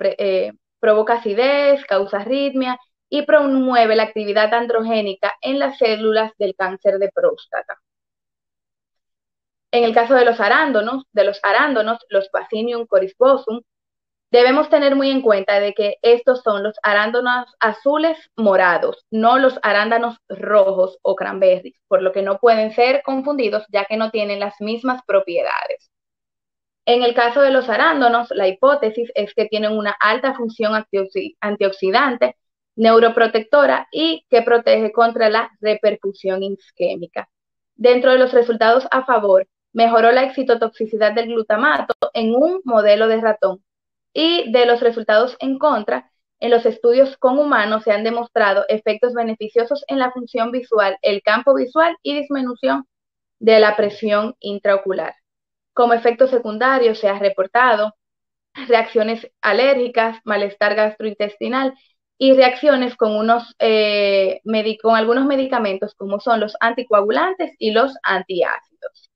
provoca acidez, causa arritmia y promueve la actividad androgénica en las células del cáncer de próstata. En el caso de los arándanos, los Vaccinium coryphosum, debemos tener muy en cuenta de que estos son los arándanos azules morados, no los arándanos rojos o cranberries, por lo que no pueden ser confundidos ya que no tienen las mismas propiedades. En el caso de los arándanos, la hipótesis es que tienen una alta función antioxidante, neuroprotectora y que protege contra la repercusión isquémica. Dentro de los resultados a favor, mejoró la excitotoxicidad del glutamato en un modelo de ratón. Y de los resultados en contra, en los estudios con humanos se han demostrado efectos beneficiosos en la función visual, el campo visual y disminución de la presión intraocular. Como efecto secundario se ha reportado reacciones alérgicas, malestar gastrointestinal y reacciones con algunos medicamentos como son los anticoagulantes y los antiácidos.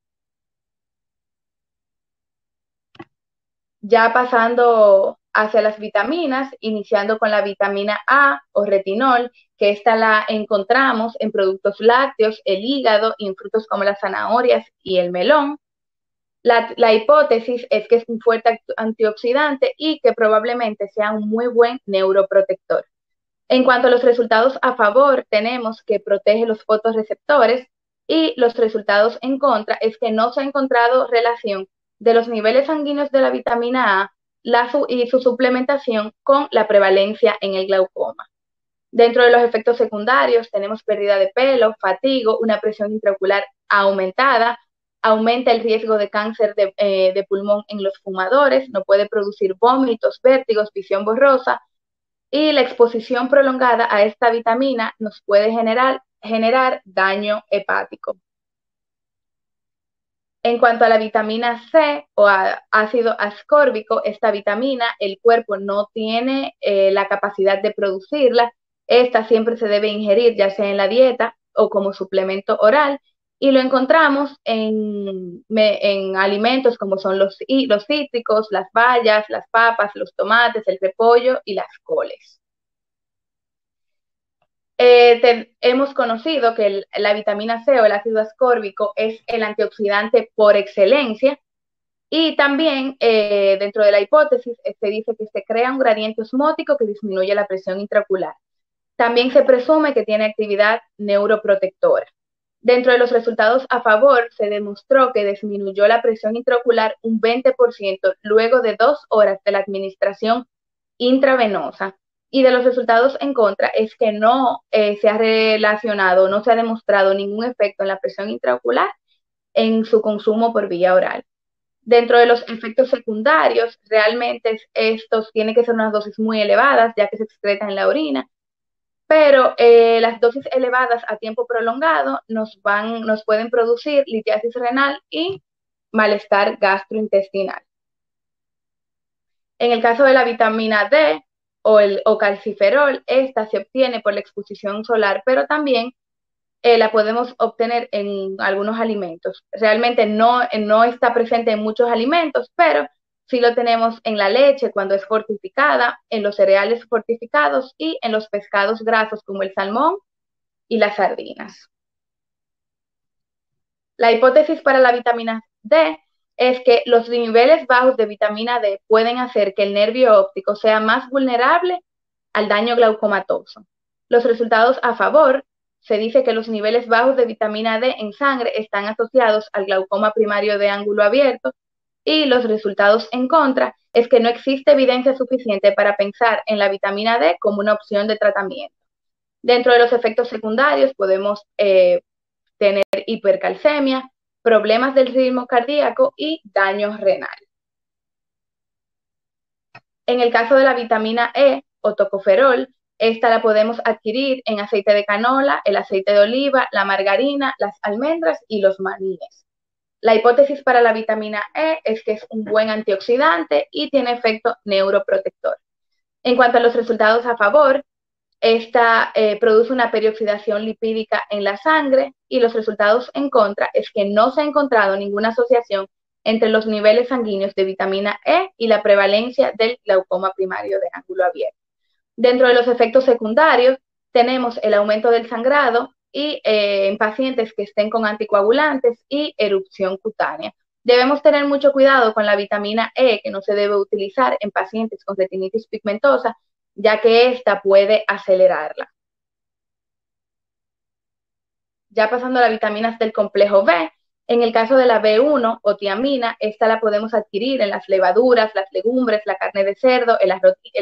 Ya pasando hacia las vitaminas, iniciando con la vitamina A o retinol, que esta la encontramos en productos lácteos, el hígado y en frutos como las zanahorias y el melón. La hipótesis es que es un fuerte antioxidante y que probablemente sea un muy buen neuroprotector. En cuanto a los resultados a favor, tenemos que protege los fotorreceptores y los resultados en contra es que no se ha encontrado relación de los niveles sanguíneos de la vitamina A y su suplementación con la prevalencia en el glaucoma. Dentro de los efectos secundarios tenemos pérdida de pelo, fatiga, una presión intraocular aumentada, aumenta el riesgo de cáncer de pulmón en los fumadores, no puede producir vómitos, vértigos, visión borrosa, y la exposición prolongada a esta vitamina nos puede generar daño hepático. En cuanto a la vitamina C o a ácido ascórbico, esta vitamina el cuerpo no tiene la capacidad de producirla. Esta siempre se debe ingerir ya sea en la dieta o como suplemento oral y lo encontramos en alimentos como son los cítricos, las bayas, las papas, los tomates, el repollo y las coles. Hemos conocido que la vitamina C o el ácido ascórbico es el antioxidante por excelencia y también dentro de la hipótesis se dice que se crea un gradiente osmótico que disminuye la presión intraocular. También se presume que tiene actividad neuroprotectora. Dentro de los resultados a favor se demostró que disminuyó la presión intraocular un 20% luego de 2 horas de la administración intravenosa. Y de los resultados en contra es que no se ha relacionado, no se ha demostrado ningún efecto en la presión intraocular en su consumo por vía oral. Dentro de los efectos secundarios, realmente estos tienen que ser unas dosis muy elevadas, ya que se excretan en la orina, pero las dosis elevadas a tiempo prolongado nos pueden producir litiasis renal y malestar gastrointestinal. En el caso de la vitamina D, o calciferol, esta se obtiene por la exposición solar, pero también la podemos obtener en algunos alimentos. Realmente no está presente en muchos alimentos, pero sí lo tenemos en la leche cuando es fortificada, en los cereales fortificados y en los pescados grasos como el salmón y las sardinas. La hipótesis para la vitamina D es que los niveles bajos de vitamina D pueden hacer que el nervio óptico sea más vulnerable al daño glaucomatoso. Los resultados a favor, se dice que los niveles bajos de vitamina D en sangre están asociados al glaucoma primario de ángulo abierto, y los resultados en contra es que no existe evidencia suficiente para pensar en la vitamina D como una opción de tratamiento. Dentro de los efectos secundarios podemos tener hipercalcemia, problemas del ritmo cardíaco y daño renal. En el caso de la vitamina E o tocoferol, esta la podemos adquirir en aceite de canola, el aceite de oliva, la margarina, las almendras y los maníes. La hipótesis para la vitamina E es que es un buen antioxidante y tiene efecto neuroprotector. En cuanto a los resultados a favor, esta produce una perioxidación lipídica en la sangre, y los resultados en contra es que no se ha encontrado ninguna asociación entre los niveles sanguíneos de vitamina E y la prevalencia del glaucoma primario de ángulo abierto. Dentro de los efectos secundarios tenemos el aumento del sangrado y en pacientes que estén con anticoagulantes y erupción cutánea. Debemos tener mucho cuidado con la vitamina E, que no se debe utilizar en pacientes con retinitis pigmentosa, ya que esta puede acelerarla. Ya pasando a las vitaminas del complejo B, en el caso de la B1 o tiamina, esta la podemos adquirir en las levaduras, las legumbres, la carne de cerdo, el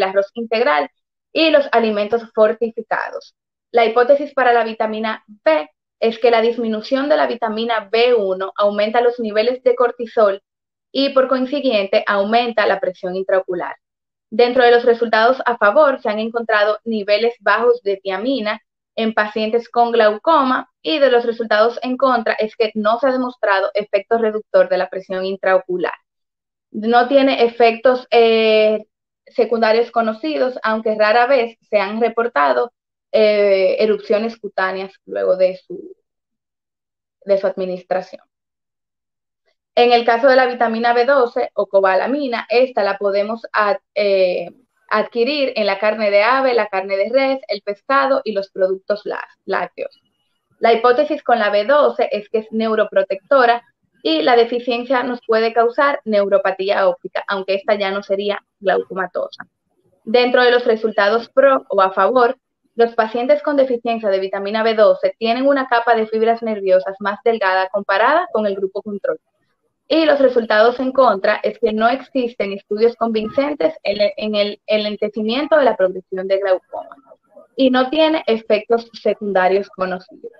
arroz integral y los alimentos fortificados. La hipótesis para la vitamina B es que la disminución de la vitamina B1 aumenta los niveles de cortisol y por consiguiente aumenta la presión intraocular. Dentro de los resultados a favor se han encontrado niveles bajos de tiamina en pacientes con glaucoma, y de los resultados en contra es que no se ha demostrado efecto reductor de la presión intraocular. No tiene efectos secundarios conocidos, aunque rara vez se han reportado erupciones cutáneas luego de su administración. En el caso de la vitamina B12 o cobalamina, esta la podemos adquirir en la carne de ave, la carne de res, el pescado y los productos lácteos. La hipótesis con la B12 es que es neuroprotectora y la deficiencia nos puede causar neuropatía óptica, aunque esta ya no sería glaucomatosa. Dentro de los resultados pro o a favor, los pacientes con deficiencia de vitamina B12 tienen una capa de fibras nerviosas más delgada comparada con el grupo control. Y los resultados en contra es que no existen estudios convincentes en el enlentecimiento de la progresión de glaucoma y no tiene efectos secundarios conocidos.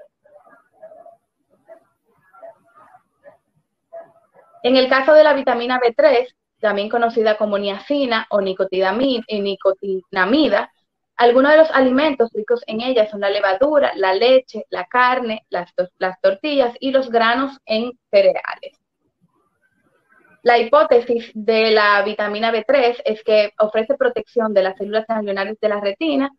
En el caso de la vitamina B3, también conocida como niacina o nicotinamida, algunos de los alimentos ricos en ella son la levadura, la leche, la carne, las tortillas y los granos en cereales. La hipótesis de la vitamina B3 es que ofrece protección de las células ganglionares de la retina,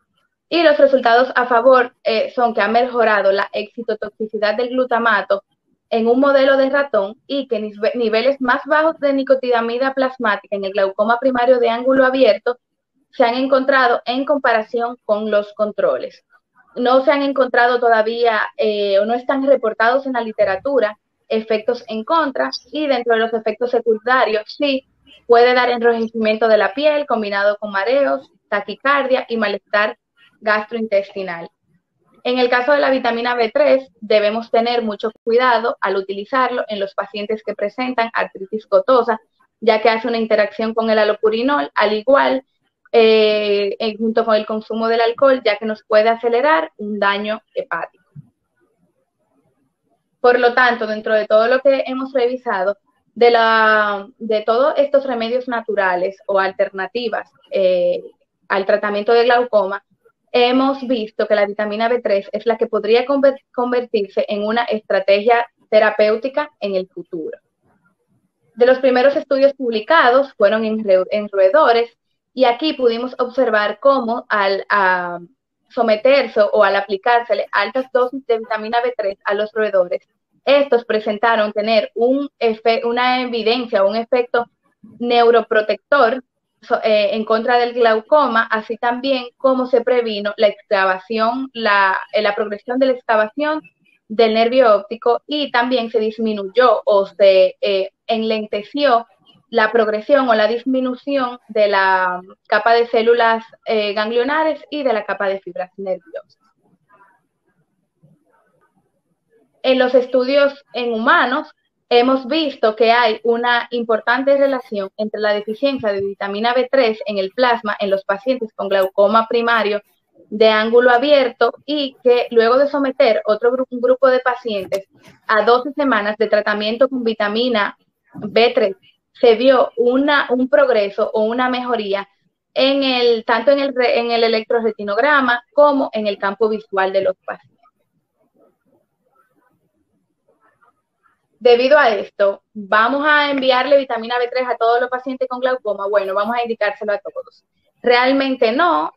y los resultados a favor son que ha mejorado la excitotoxicidad del glutamato en un modelo de ratón, y que niveles más bajos de nicotinamida plasmática en el glaucoma primario de ángulo abierto se han encontrado en comparación con los controles. No se han encontrado todavía o no están reportados en la literatura efectos en contra, y dentro de los efectos secundarios sí puede dar enrojecimiento de la piel combinado con mareos, taquicardia y malestar gastrointestinal. En el caso de la vitamina B3 debemos tener mucho cuidado al utilizarlo en los pacientes que presentan artritis gotosa, ya que hace una interacción con el alopurinol, al igual junto con el consumo del alcohol, ya que nos puede acelerar un daño hepático. Por lo tanto, dentro de todo lo que hemos revisado, de todos estos remedios naturales o alternativas al tratamiento de glaucoma, hemos visto que la vitamina B3 es la que podría convertirse en una estrategia terapéutica en el futuro. De los primeros estudios publicados fueron en roedores, y aquí pudimos observar cómo al someterse o al aplicársele altas dosis de vitamina B3 a los roedores, estos presentaron tener una evidencia o un efecto neuroprotector en contra del glaucoma, así también como se previno la excavación, la progresión de la excavación del nervio óptico, y también se disminuyó o se enlenteció la progresión o la disminución de la capa de células ganglionares y de la capa de fibras nerviosas. En los estudios en humanos, hemos visto que hay una importante relación entre la deficiencia de vitamina B3 en el plasma en los pacientes con glaucoma primario de ángulo abierto, y que luego de someter un grupo de pacientes a 12 semanas de tratamiento con vitamina B3, se vio un progreso o una mejoría tanto en el electroretinograma como en el campo visual de los pacientes. Debido a esto, ¿vamos a enviarle vitamina B3 a todos los pacientes con glaucoma? Bueno, vamos a indicárselo a todos. Realmente no,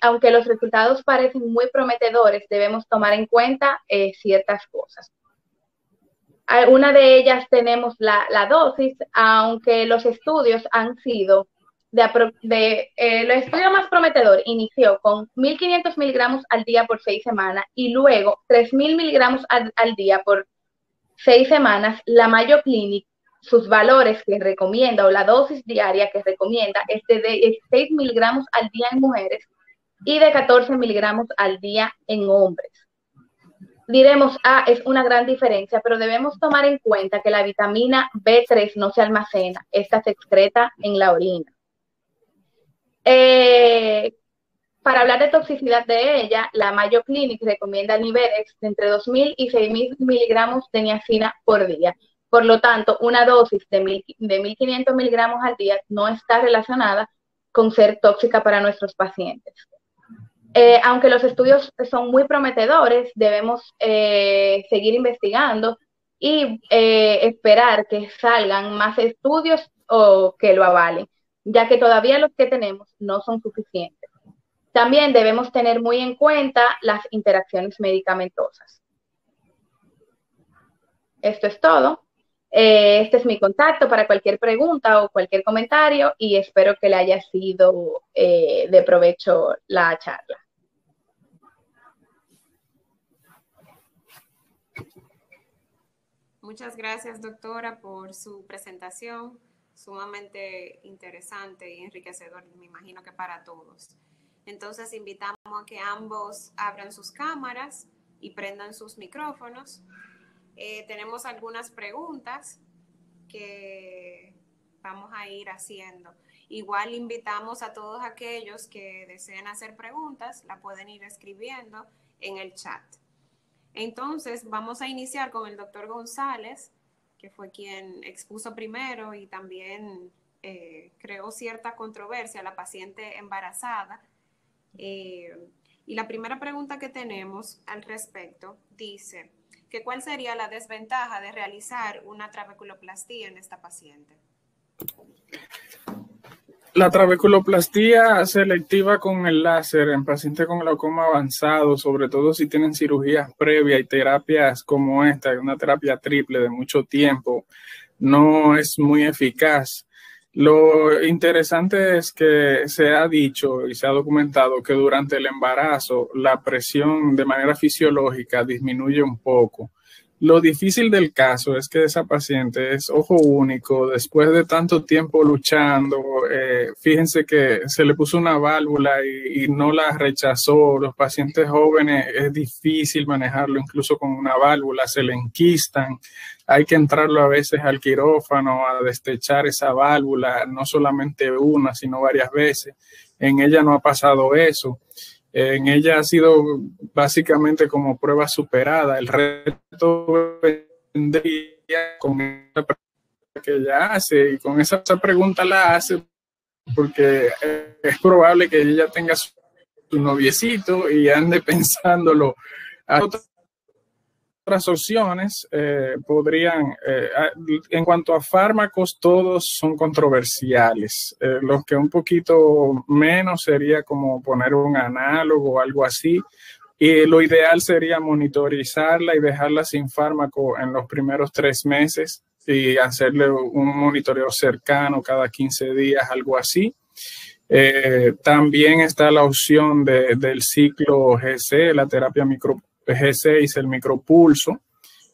aunque los resultados parecen muy prometedores, debemos tomar en cuenta ciertas cosas. Una de ellas tenemos la dosis, aunque los estudios han sido, el estudio más prometedor inició con 1.500 miligramos al día por 6 semanas y luego 3.000 miligramos al día por 6 semanas. La Mayo Clinic, sus valores que recomienda o la dosis diaria que recomienda es de 6 miligramos al día en mujeres y de 14 miligramos al día en hombres. Diremos, es una gran diferencia, pero debemos tomar en cuenta que la vitamina B3 no se almacena, esta se excreta en la orina. Para hablar de toxicidad de ella, la Mayo Clinic recomienda niveles de entre 2.000 y 6.000 miligramos de niacina por día. Por lo tanto, una dosis de 1.500 miligramos al día no está relacionada con ser tóxica para nuestros pacientes. Aunque los estudios son muy prometedores, debemos seguir investigando y esperar que salgan más estudios o que lo avalen, ya que todavía los que tenemos no son suficientes. También debemos tener muy en cuenta las interacciones medicamentosas. Esto es todo. Este es mi contacto para cualquier pregunta o cualquier comentario, y espero que le haya sido de provecho la charla. Muchas gracias, doctora, por su presentación, sumamente interesante y enriquecedor, me imagino que para todos. Entonces, invitamos a que ambos abran sus cámaras y prendan sus micrófonos. Tenemos algunas preguntas que vamos a ir haciendo. Igual invitamos a todos aquellos que deseen hacer preguntas, la pueden ir escribiendo en el chat. Entonces, vamos a iniciar con el doctor González, que fue quien expuso primero y también creó cierta controversia a la paciente embarazada. Y la primera pregunta que tenemos al respecto dice que ¿cuál sería la desventaja de realizar una trabeculoplastía en esta paciente? La trabeculoplastía selectiva con el láser en pacientes con glaucoma avanzado, sobre todo si tienen cirugías previas y terapias como esta, una terapia triple de mucho tiempo, no es muy eficaz. Lo interesante es que se ha dicho y se ha documentado que durante el embarazo la presión de manera fisiológica disminuye un poco. Lo difícil del caso es que esa paciente es ojo único, después de tanto tiempo luchando, fíjense que se le puso una válvula y no la rechazó. Los pacientes jóvenes es difícil manejarlo incluso con una válvula, se le enquistan, hay que entrarlo a veces al quirófano a destechar esa válvula, no solamente una, sino varias veces. En ella no ha pasado eso. En ella ha sido básicamente como prueba superada. El reto vendría con esa pregunta que ella hace, y con esa pregunta la hace porque es probable que ella tenga su noviecito y ande pensándolo. Otras opciones podrían, en cuanto a fármacos, todos son controversiales. Los que un poquito menos sería como poner un análogo o algo así. Y lo ideal sería monitorizarla y dejarla sin fármaco en los primeros 3 meses y hacerle un monitoreo cercano cada 15 días, algo así. También está la opción del ciclo GC, la terapia G6, el micropulso,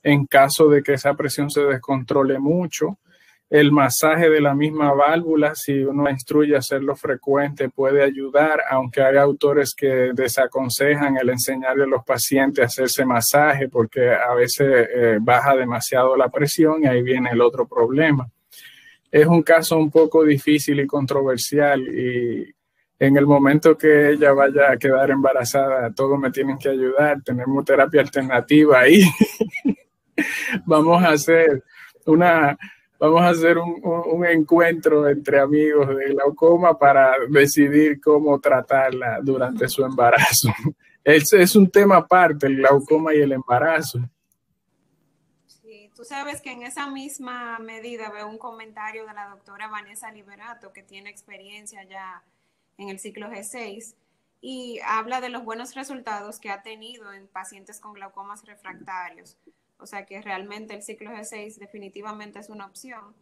en caso de que esa presión se descontrole mucho. El masaje de la misma válvula, si uno instruye a hacerlo frecuente, puede ayudar, aunque hay autores que desaconsejan el enseñarle a los pacientes a hacerse masaje porque a veces baja demasiado la presión y ahí viene el otro problema. Es un caso un poco difícil y controversial y en el momento que ella vaya a quedar embarazada, todos me tienen que ayudar. Tenemos terapia alternativa ahí. Vamos a hacer un encuentro entre amigos de glaucoma para decidir cómo tratarla durante su embarazo. Es un tema aparte, el glaucoma y el embarazo. Sí, tú sabes que en esa misma medida veo un comentario de la doctora Vanessa Liberato, que tiene experiencia ya en el ciclo G6, y habla de los buenos resultados que ha tenido en pacientes con glaucomas refractarios. O sea que realmente el ciclo G6 definitivamente es una opción.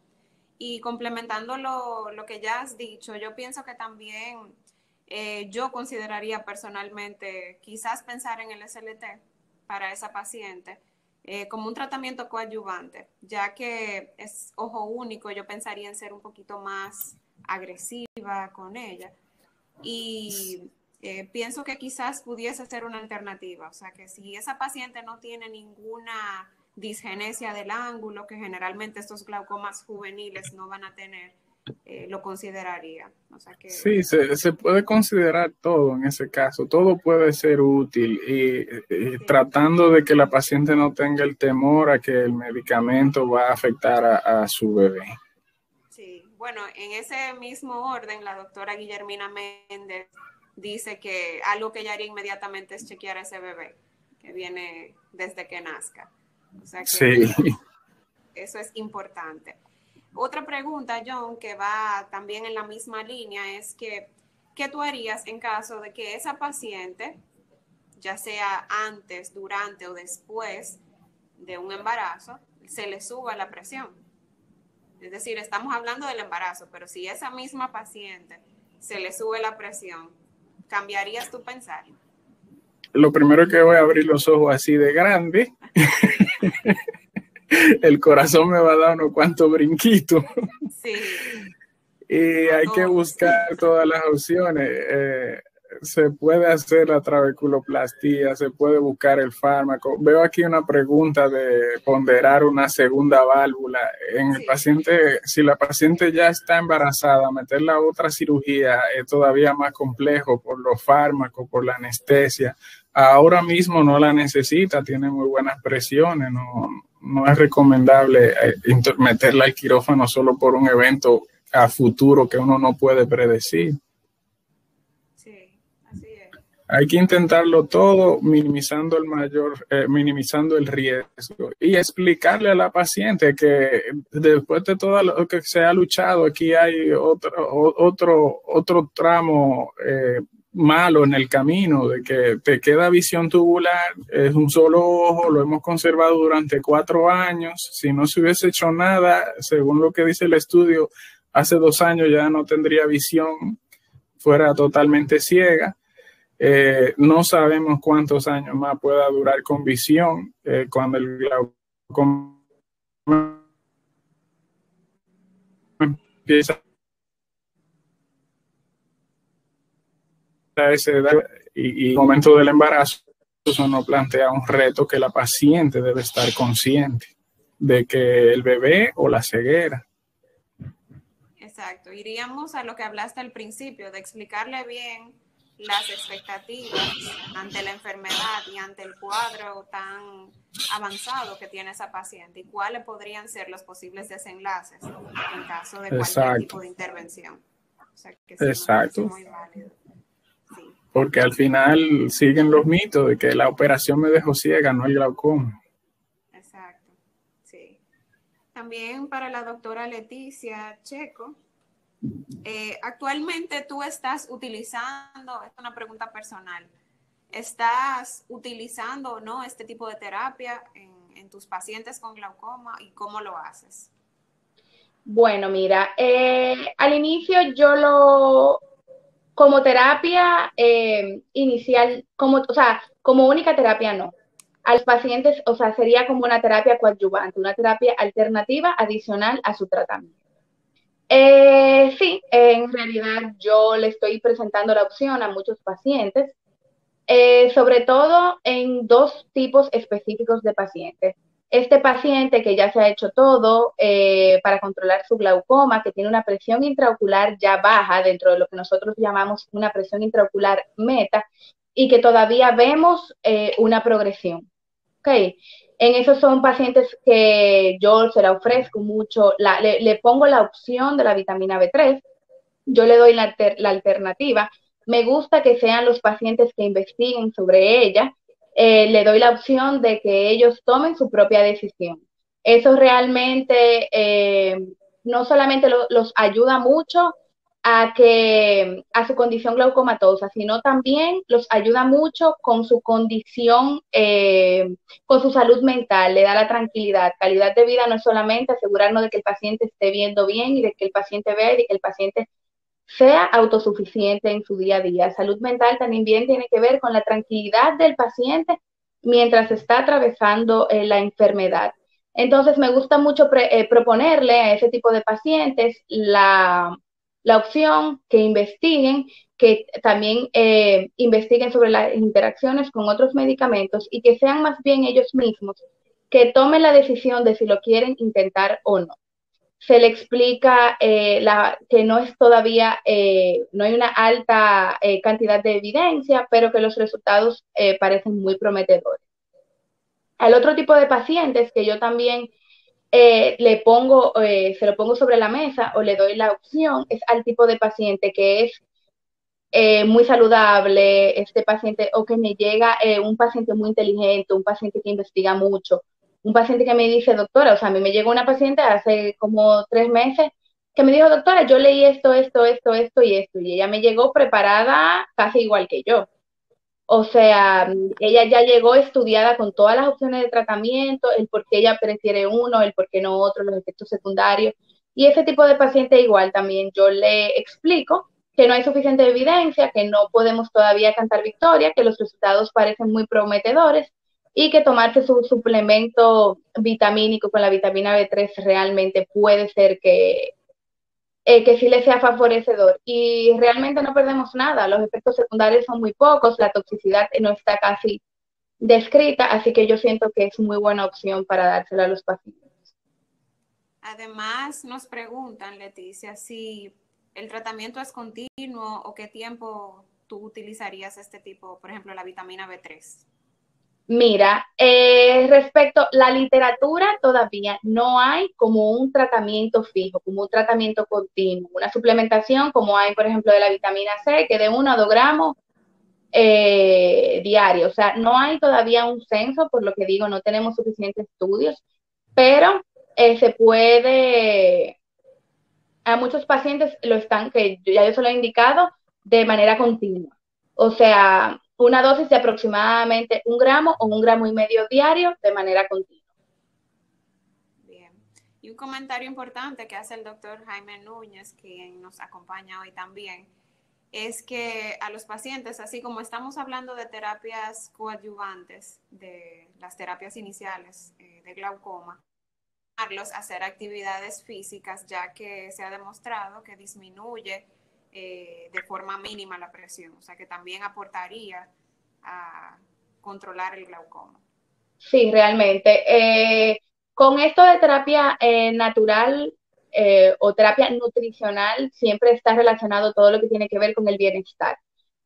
Y complementando lo que ya has dicho, yo pienso que también yo consideraría personalmente quizás pensar en el SLT para esa paciente como un tratamiento coadyuvante, ya que es ojo único, yo pensaría en ser un poquito más agresiva con ella. Y pienso que quizás pudiese ser una alternativa, o sea que si esa paciente no tiene ninguna disgenesia del ángulo, que generalmente estos glaucomas juveniles no van a tener, lo consideraría. O sea que... Sí, se puede considerar todo en ese caso, todo puede ser útil y Sí. Tratando de que la paciente no tenga el temor a que el medicamento va a afectar a su bebé. Sí, bueno, en ese mismo orden, la doctora Guillermina Méndez dice que algo que ella haría inmediatamente es chequear a ese bebé que viene desde que nazca. O sea que sí. eso es importante. Otra pregunta, John, que va también en la misma línea, es que, ¿qué tú harías en caso de que esa paciente, ya sea antes, durante o después de un embarazo, se le suba la presión? Es decir, estamos hablando del embarazo, pero si esa misma paciente se le sube la presión, ¿cambiarías tu pensar? Lo primero que voy a abrir los ojos así de grande. El corazón me va a dar unos cuantos brinquitos. Sí. Y hay que buscar todas las opciones. Se puede hacer la trabeculoplastía, se puede buscar el fármaco. Veo aquí una pregunta de ponderar una segunda válvula. En el paciente, si la paciente ya está embarazada, meter la otra cirugía es todavía más complejo por los fármacos, por la anestesia. Ahora mismo no la necesita, tiene muy buenas presiones, no es recomendable meterla al quirófano solo por un evento a futuro que uno no puede predecir. Sí, así es. Hay que intentarlo todo minimizando el riesgo y explicarle a la paciente que después de todo lo que se ha luchado, aquí hay otro tramo malo en el camino, de que te queda visión tubular, es un solo ojo, lo hemos conservado durante 4 años. Si no se hubiese hecho nada, según lo que dice el estudio, hace 2 años ya no tendría visión, fuera totalmente ciega. No sabemos cuántos años más pueda durar con visión cuando el glaucoma empieza a esa edad y el momento del embarazo. Eso nos plantea un reto que la paciente debe estar consciente de que el bebé o la ceguera. Exacto. Iríamos a lo que hablaste al principio, de explicarle bien las expectativas ante la enfermedad y ante el cuadro tan avanzado que tiene esa paciente y cuáles podrían ser los posibles desenlaces en caso de cualquier tipo de intervención. O sea, que sí, exacto. me parece muy válido. Sí. Porque al final siguen los mitos de que la operación me dejó ciega, no el glaucoma. Exacto, sí. También para la doctora Leticia Checo, actualmente tú estás utilizando, es una pregunta personal, ¿estás utilizando o no este tipo de terapia en tus pacientes con glaucoma y cómo lo haces? Bueno, mira, al inicio como terapia inicial, o sea, como única terapia no. A los pacientes, o sea, sería como una terapia coadyuvante, una terapia alternativa adicional a su tratamiento. Sí, en realidad yo le estoy presentando la opción a muchos pacientes, sobre todo en dos tipos específicos de pacientes. Este paciente que ya se ha hecho todo para controlar su glaucoma, que tiene una presión intraocular ya baja dentro de lo que nosotros llamamos una presión intraocular meta y que todavía vemos una progresión. Okay. En esos son pacientes que yo se la ofrezco mucho, le pongo la opción de la vitamina B3, yo le doy la alternativa. Me gusta que sean los pacientes que investiguen sobre ella. Le doy la opción de que ellos tomen su propia decisión. Eso realmente no solamente los ayuda mucho a su condición glaucomatosa, sino también los ayuda mucho con su condición, con su salud mental, le da la tranquilidad. Calidad de vida no es solamente asegurarnos de que el paciente esté viendo bien y de que el paciente vea y de que el paciente sea autosuficiente en su día a día. Salud mental también bien tiene que ver con la tranquilidad del paciente mientras está atravesando la enfermedad. Entonces, me gusta mucho proponerle a ese tipo de pacientes la opción que investiguen, que también investiguen sobre las interacciones con otros medicamentos y que sean más bien ellos mismos que tomen la decisión de si lo quieren intentar o no. Se le explica que no es todavía, no hay una alta cantidad de evidencia, pero que los resultados parecen muy prometedores. Al otro tipo de pacientes que yo también se lo pongo sobre la mesa o le doy la opción, es al tipo de paciente que es muy saludable, este paciente, o que me llega un paciente muy inteligente, un paciente que investiga mucho, un paciente que me dice, doctora, o sea, a mí me llegó una paciente hace como 3 meses que me dijo, doctora, yo leí esto y esto, y ella me llegó preparada casi igual que yo. O sea, ella ya llegó estudiada con todas las opciones de tratamiento, el por qué ella prefiere uno, el por qué no otro, los efectos secundarios. Y ese tipo de paciente igual también yo le explico que no hay suficiente evidencia, que no podemos todavía cantar victoria, que los resultados parecen muy prometedores y que tomarse su suplemento vitamínico con la vitamina B3 realmente puede ser que sí le sea favorecedor. Y realmente no perdemos nada, los efectos secundarios son muy pocos, la toxicidad no está casi descrita, así que yo siento que es muy buena opción para dársela a los pacientes. Además, nos preguntan, Leticia, si el tratamiento es continuo o qué tiempo tú utilizarías este tipo, por ejemplo, la vitamina B3. Mira, respecto a la literatura, todavía no hay como un tratamiento fijo, como un tratamiento continuo, una suplementación como hay, por ejemplo, de la vitamina C, que de 1 a 2 gramos diario. O sea, no hay todavía un censo, por lo que digo, no tenemos suficientes estudios, pero se puede, a muchos pacientes lo están, que ya yo se lo he indicado, de manera continua. O sea, una dosis de aproximadamente 1 gramo o 1,5 gramos diario de manera continua. Bien. Y un comentario importante que hace el doctor Jaime Núñez, quien nos acompaña hoy también, es que a los pacientes, así como estamos hablando de terapias coadyuvantes, de las terapias iniciales de glaucoma, a hacer actividades físicas, ya que se ha demostrado que disminuye de forma mínima la presión, o sea que también aportaría a controlar el glaucoma. Sí, realmente. Con esto de terapia natural o terapia nutricional, siempre está relacionado todo lo que tiene que ver con el bienestar.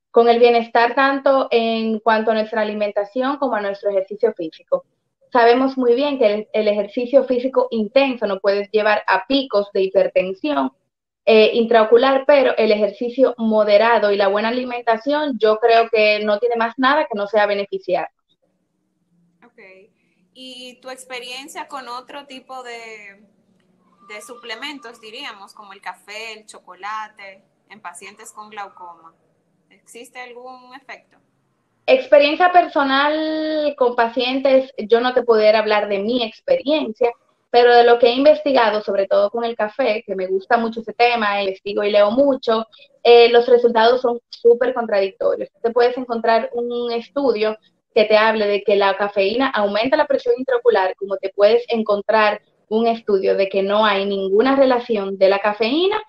Con el bienestar tanto en cuanto a nuestra alimentación como a nuestro ejercicio físico. Sabemos muy bien que el ejercicio físico intenso nos puede llevar a picos de hipertensión intraocular, pero el ejercicio moderado y la buena alimentación, yo creo que no tiene más nada que no sea beneficiar. Ok. ¿Y tu experiencia con otro tipo de suplementos, diríamos, como el café, el chocolate, en pacientes con glaucoma? ¿Existe algún efecto? Experiencia personal con pacientes, yo no te pudiera hablar de mi experiencia, pero de lo que he investigado, sobre todo con el café, que me gusta mucho ese tema, investigo y leo mucho, los resultados son súper contradictorios. Te puedes encontrar un estudio que te hable de que la cafeína aumenta la presión intraocular, como te puedes encontrar un estudio de que no hay ninguna relación de la cafeína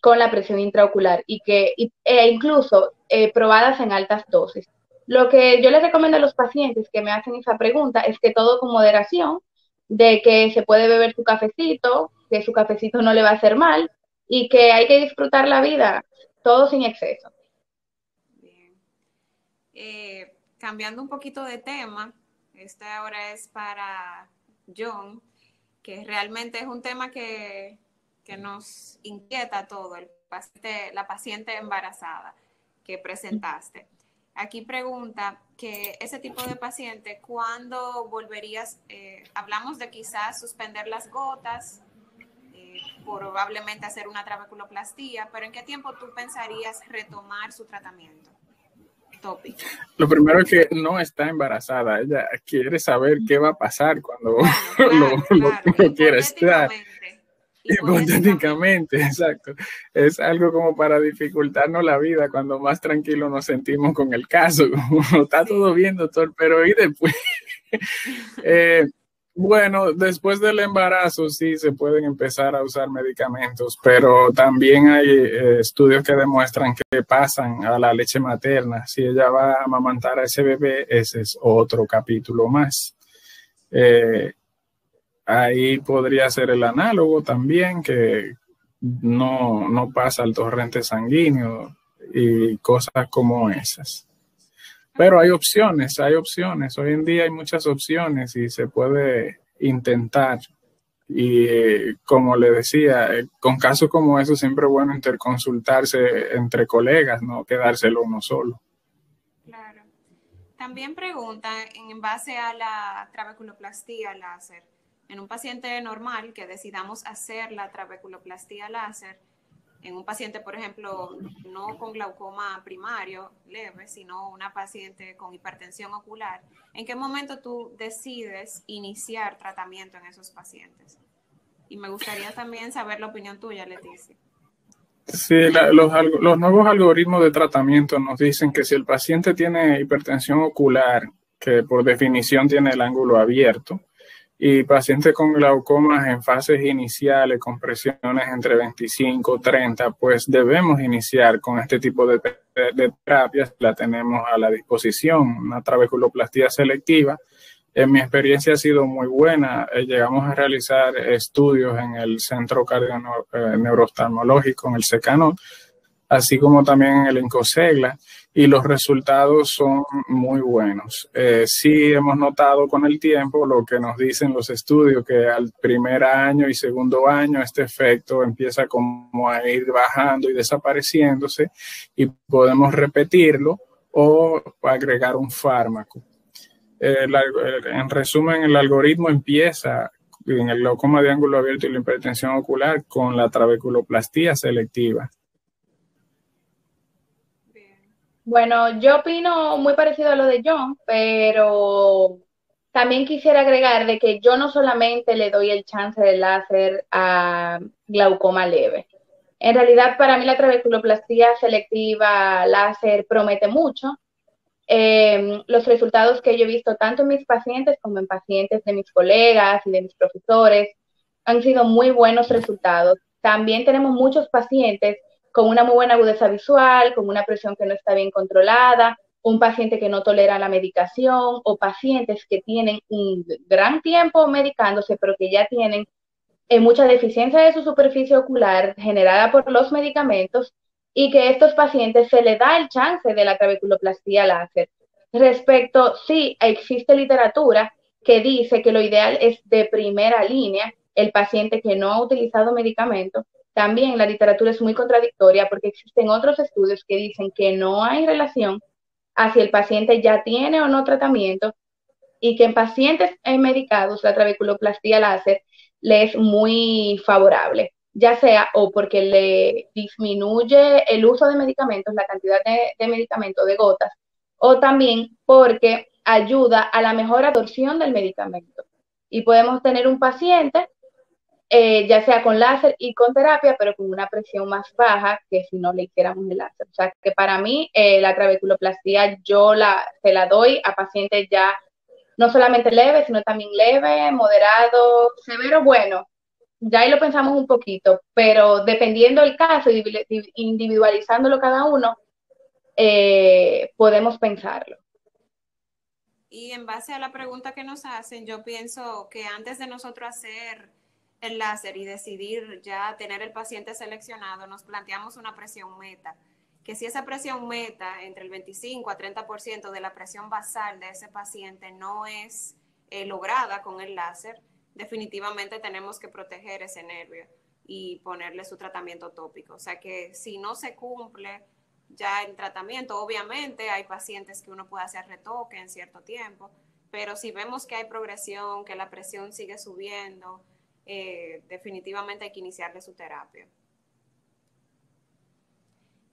con la presión intraocular e incluso probadas en altas dosis. Lo que yo les recomiendo a los pacientes que me hacen esa pregunta es que todo con moderación, de que se puede beber su cafecito, que su cafecito no le va a hacer mal y que hay que disfrutar la vida, todo sin exceso. Bien. Cambiando un poquito de tema, esta ahora es para John, que realmente es un tema que nos inquieta a todo, la paciente embarazada que presentaste. Aquí pregunta que ese tipo de paciente, ¿cuándo volverías? Hablamos de quizás suspender las gotas, probablemente hacer una trabeculoplastía, pero ¿en qué tiempo tú pensarías retomar su tratamiento? Tópico. Lo primero es que no está embarazada, ella quiere saber qué va a pasar cuando lo quiere estar. Hipotéticamente, exacto. Es algo como para dificultarnos la vida cuando más tranquilo nos sentimos con el caso. Como está todo bien, doctor, pero ¿y después? Bueno, después del embarazo sí se pueden empezar a usar medicamentos, pero también hay estudios que demuestran que pasan a la leche materna. Si ella va a amamantar a ese bebé, ese es otro capítulo más. Ahí podría ser el análogo también, que no pasa al torrente sanguíneo y cosas como esas. Pero hay opciones. Hoy en día hay muchas opciones y se puede intentar. Y como le decía, con casos como esos siempre es bueno interconsultarse entre colegas, no quedárselo uno solo. Claro. También pregunta, en base a la trabeculoplastía láser, en un paciente normal que decidamos hacer la trabeculoplastía láser, en un paciente, por ejemplo, no con glaucoma primario leve, sino una paciente con hipertensión ocular, ¿en qué momento tú decides iniciar tratamiento en esos pacientes? Y me gustaría también saber la opinión tuya, Leticia. Sí, los nuevos algoritmos de tratamiento nos dicen que si el paciente tiene hipertensión ocular, que por definición tiene el ángulo abierto, y pacientes con glaucomas en fases iniciales con presiones entre 25 y 30, pues debemos iniciar con este tipo de terapias. La tenemos a la disposición, una trabeculoplastía selectiva. En mi experiencia ha sido muy buena. Llegamos a realizar estudios en el Centro Neurooftalmológico, en el CECANOT, así como también en el INCOSEGLA, y los resultados son muy buenos. Sí hemos notado con el tiempo lo que nos dicen los estudios, que al primer año y segundo año este efecto empieza como a ir bajando y desapareciéndose, y podemos repetirlo o agregar un fármaco. En resumen, el algoritmo empieza en el glaucoma de ángulo abierto y la hipertensión ocular con la trabeculoplastía selectiva. Bueno, yo opino muy parecido a lo de John, pero también quisiera agregar de que yo no solamente le doy el chance de láser a glaucoma leve. En realidad, para mí la trabeculoplastía selectiva láser promete mucho. Los resultados que yo he visto tanto en mis pacientes como en pacientes de mis colegas y de mis profesores han sido muy buenos resultados. También tenemos muchos pacientes con una muy buena agudeza visual, con una presión que no está bien controlada, un paciente que no tolera la medicación o pacientes que tienen un gran tiempo medicándose, pero que ya tienen mucha deficiencia de su superficie ocular generada por los medicamentos, y que a estos pacientes se les da el chance de la trabeculoplastía láser. Respecto, sí, existe literatura que dice que lo ideal es de primera línea el paciente que no ha utilizado medicamentos. También la literatura es muy contradictoria porque existen otros estudios que dicen que no hay relación a si el paciente ya tiene o no tratamiento, y que en pacientes medicados la trabeculoplastía láser le es muy favorable, ya sea o porque le disminuye el uso de medicamentos, la cantidad de medicamentos, de gotas, o también porque ayuda a la mejor absorción del medicamento. Y podemos tener un paciente ya sea con láser y con terapia, pero con una presión más baja que si no le hiciéramos el láser. O sea, que para mí la trabeculoplastía se la doy a pacientes ya no solamente leve, sino también leve, moderado, severo, bueno. Ya ahí lo pensamos un poquito, pero dependiendo del caso, individualizándolo cada uno, podemos pensarlo. Y en base a la pregunta que nos hacen, yo pienso que antes de nosotros hacer el láser y decidir ya tener el paciente seleccionado, nos planteamos una presión meta, que si esa presión meta entre el 25 a 30% de la presión basal de ese paciente no es lograda con el láser, definitivamente tenemos que proteger ese nervio y ponerle su tratamiento tópico. O sea que si no se cumple ya el tratamiento, obviamente hay pacientes que uno puede hacer retoque en cierto tiempo, pero si vemos que hay progresión, que la presión sigue subiendo, definitivamente hay que iniciarle su terapia.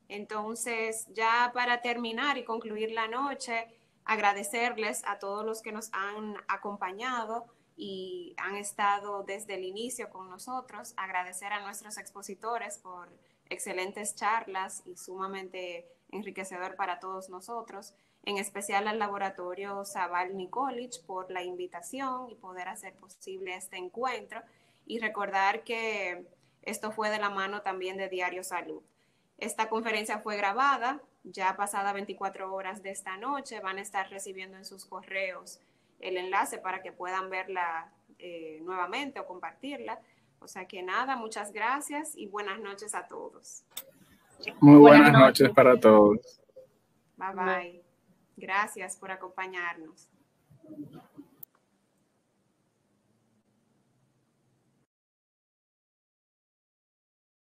Entonces, ya para terminar y concluir la noche, agradecerles a todos los que nos han acompañado y han estado desde el inicio con nosotros, agradecer a nuestros expositores por excelentes charlas y sumamente enriquecedor para todos nosotros, en especial al laboratorio Zaval Nikolic por la invitación y poder hacer posible este encuentro, y recordar que esto fue de la mano también de Diario Salud. Esta conferencia fue grabada, ya pasada 24 horas de esta noche, van a estar recibiendo en sus correos el enlace para que puedan verla nuevamente o compartirla. O sea que nada, muchas gracias y buenas noches a todos. Muy buenas noches para todos. Bye bye. Gracias por acompañarnos.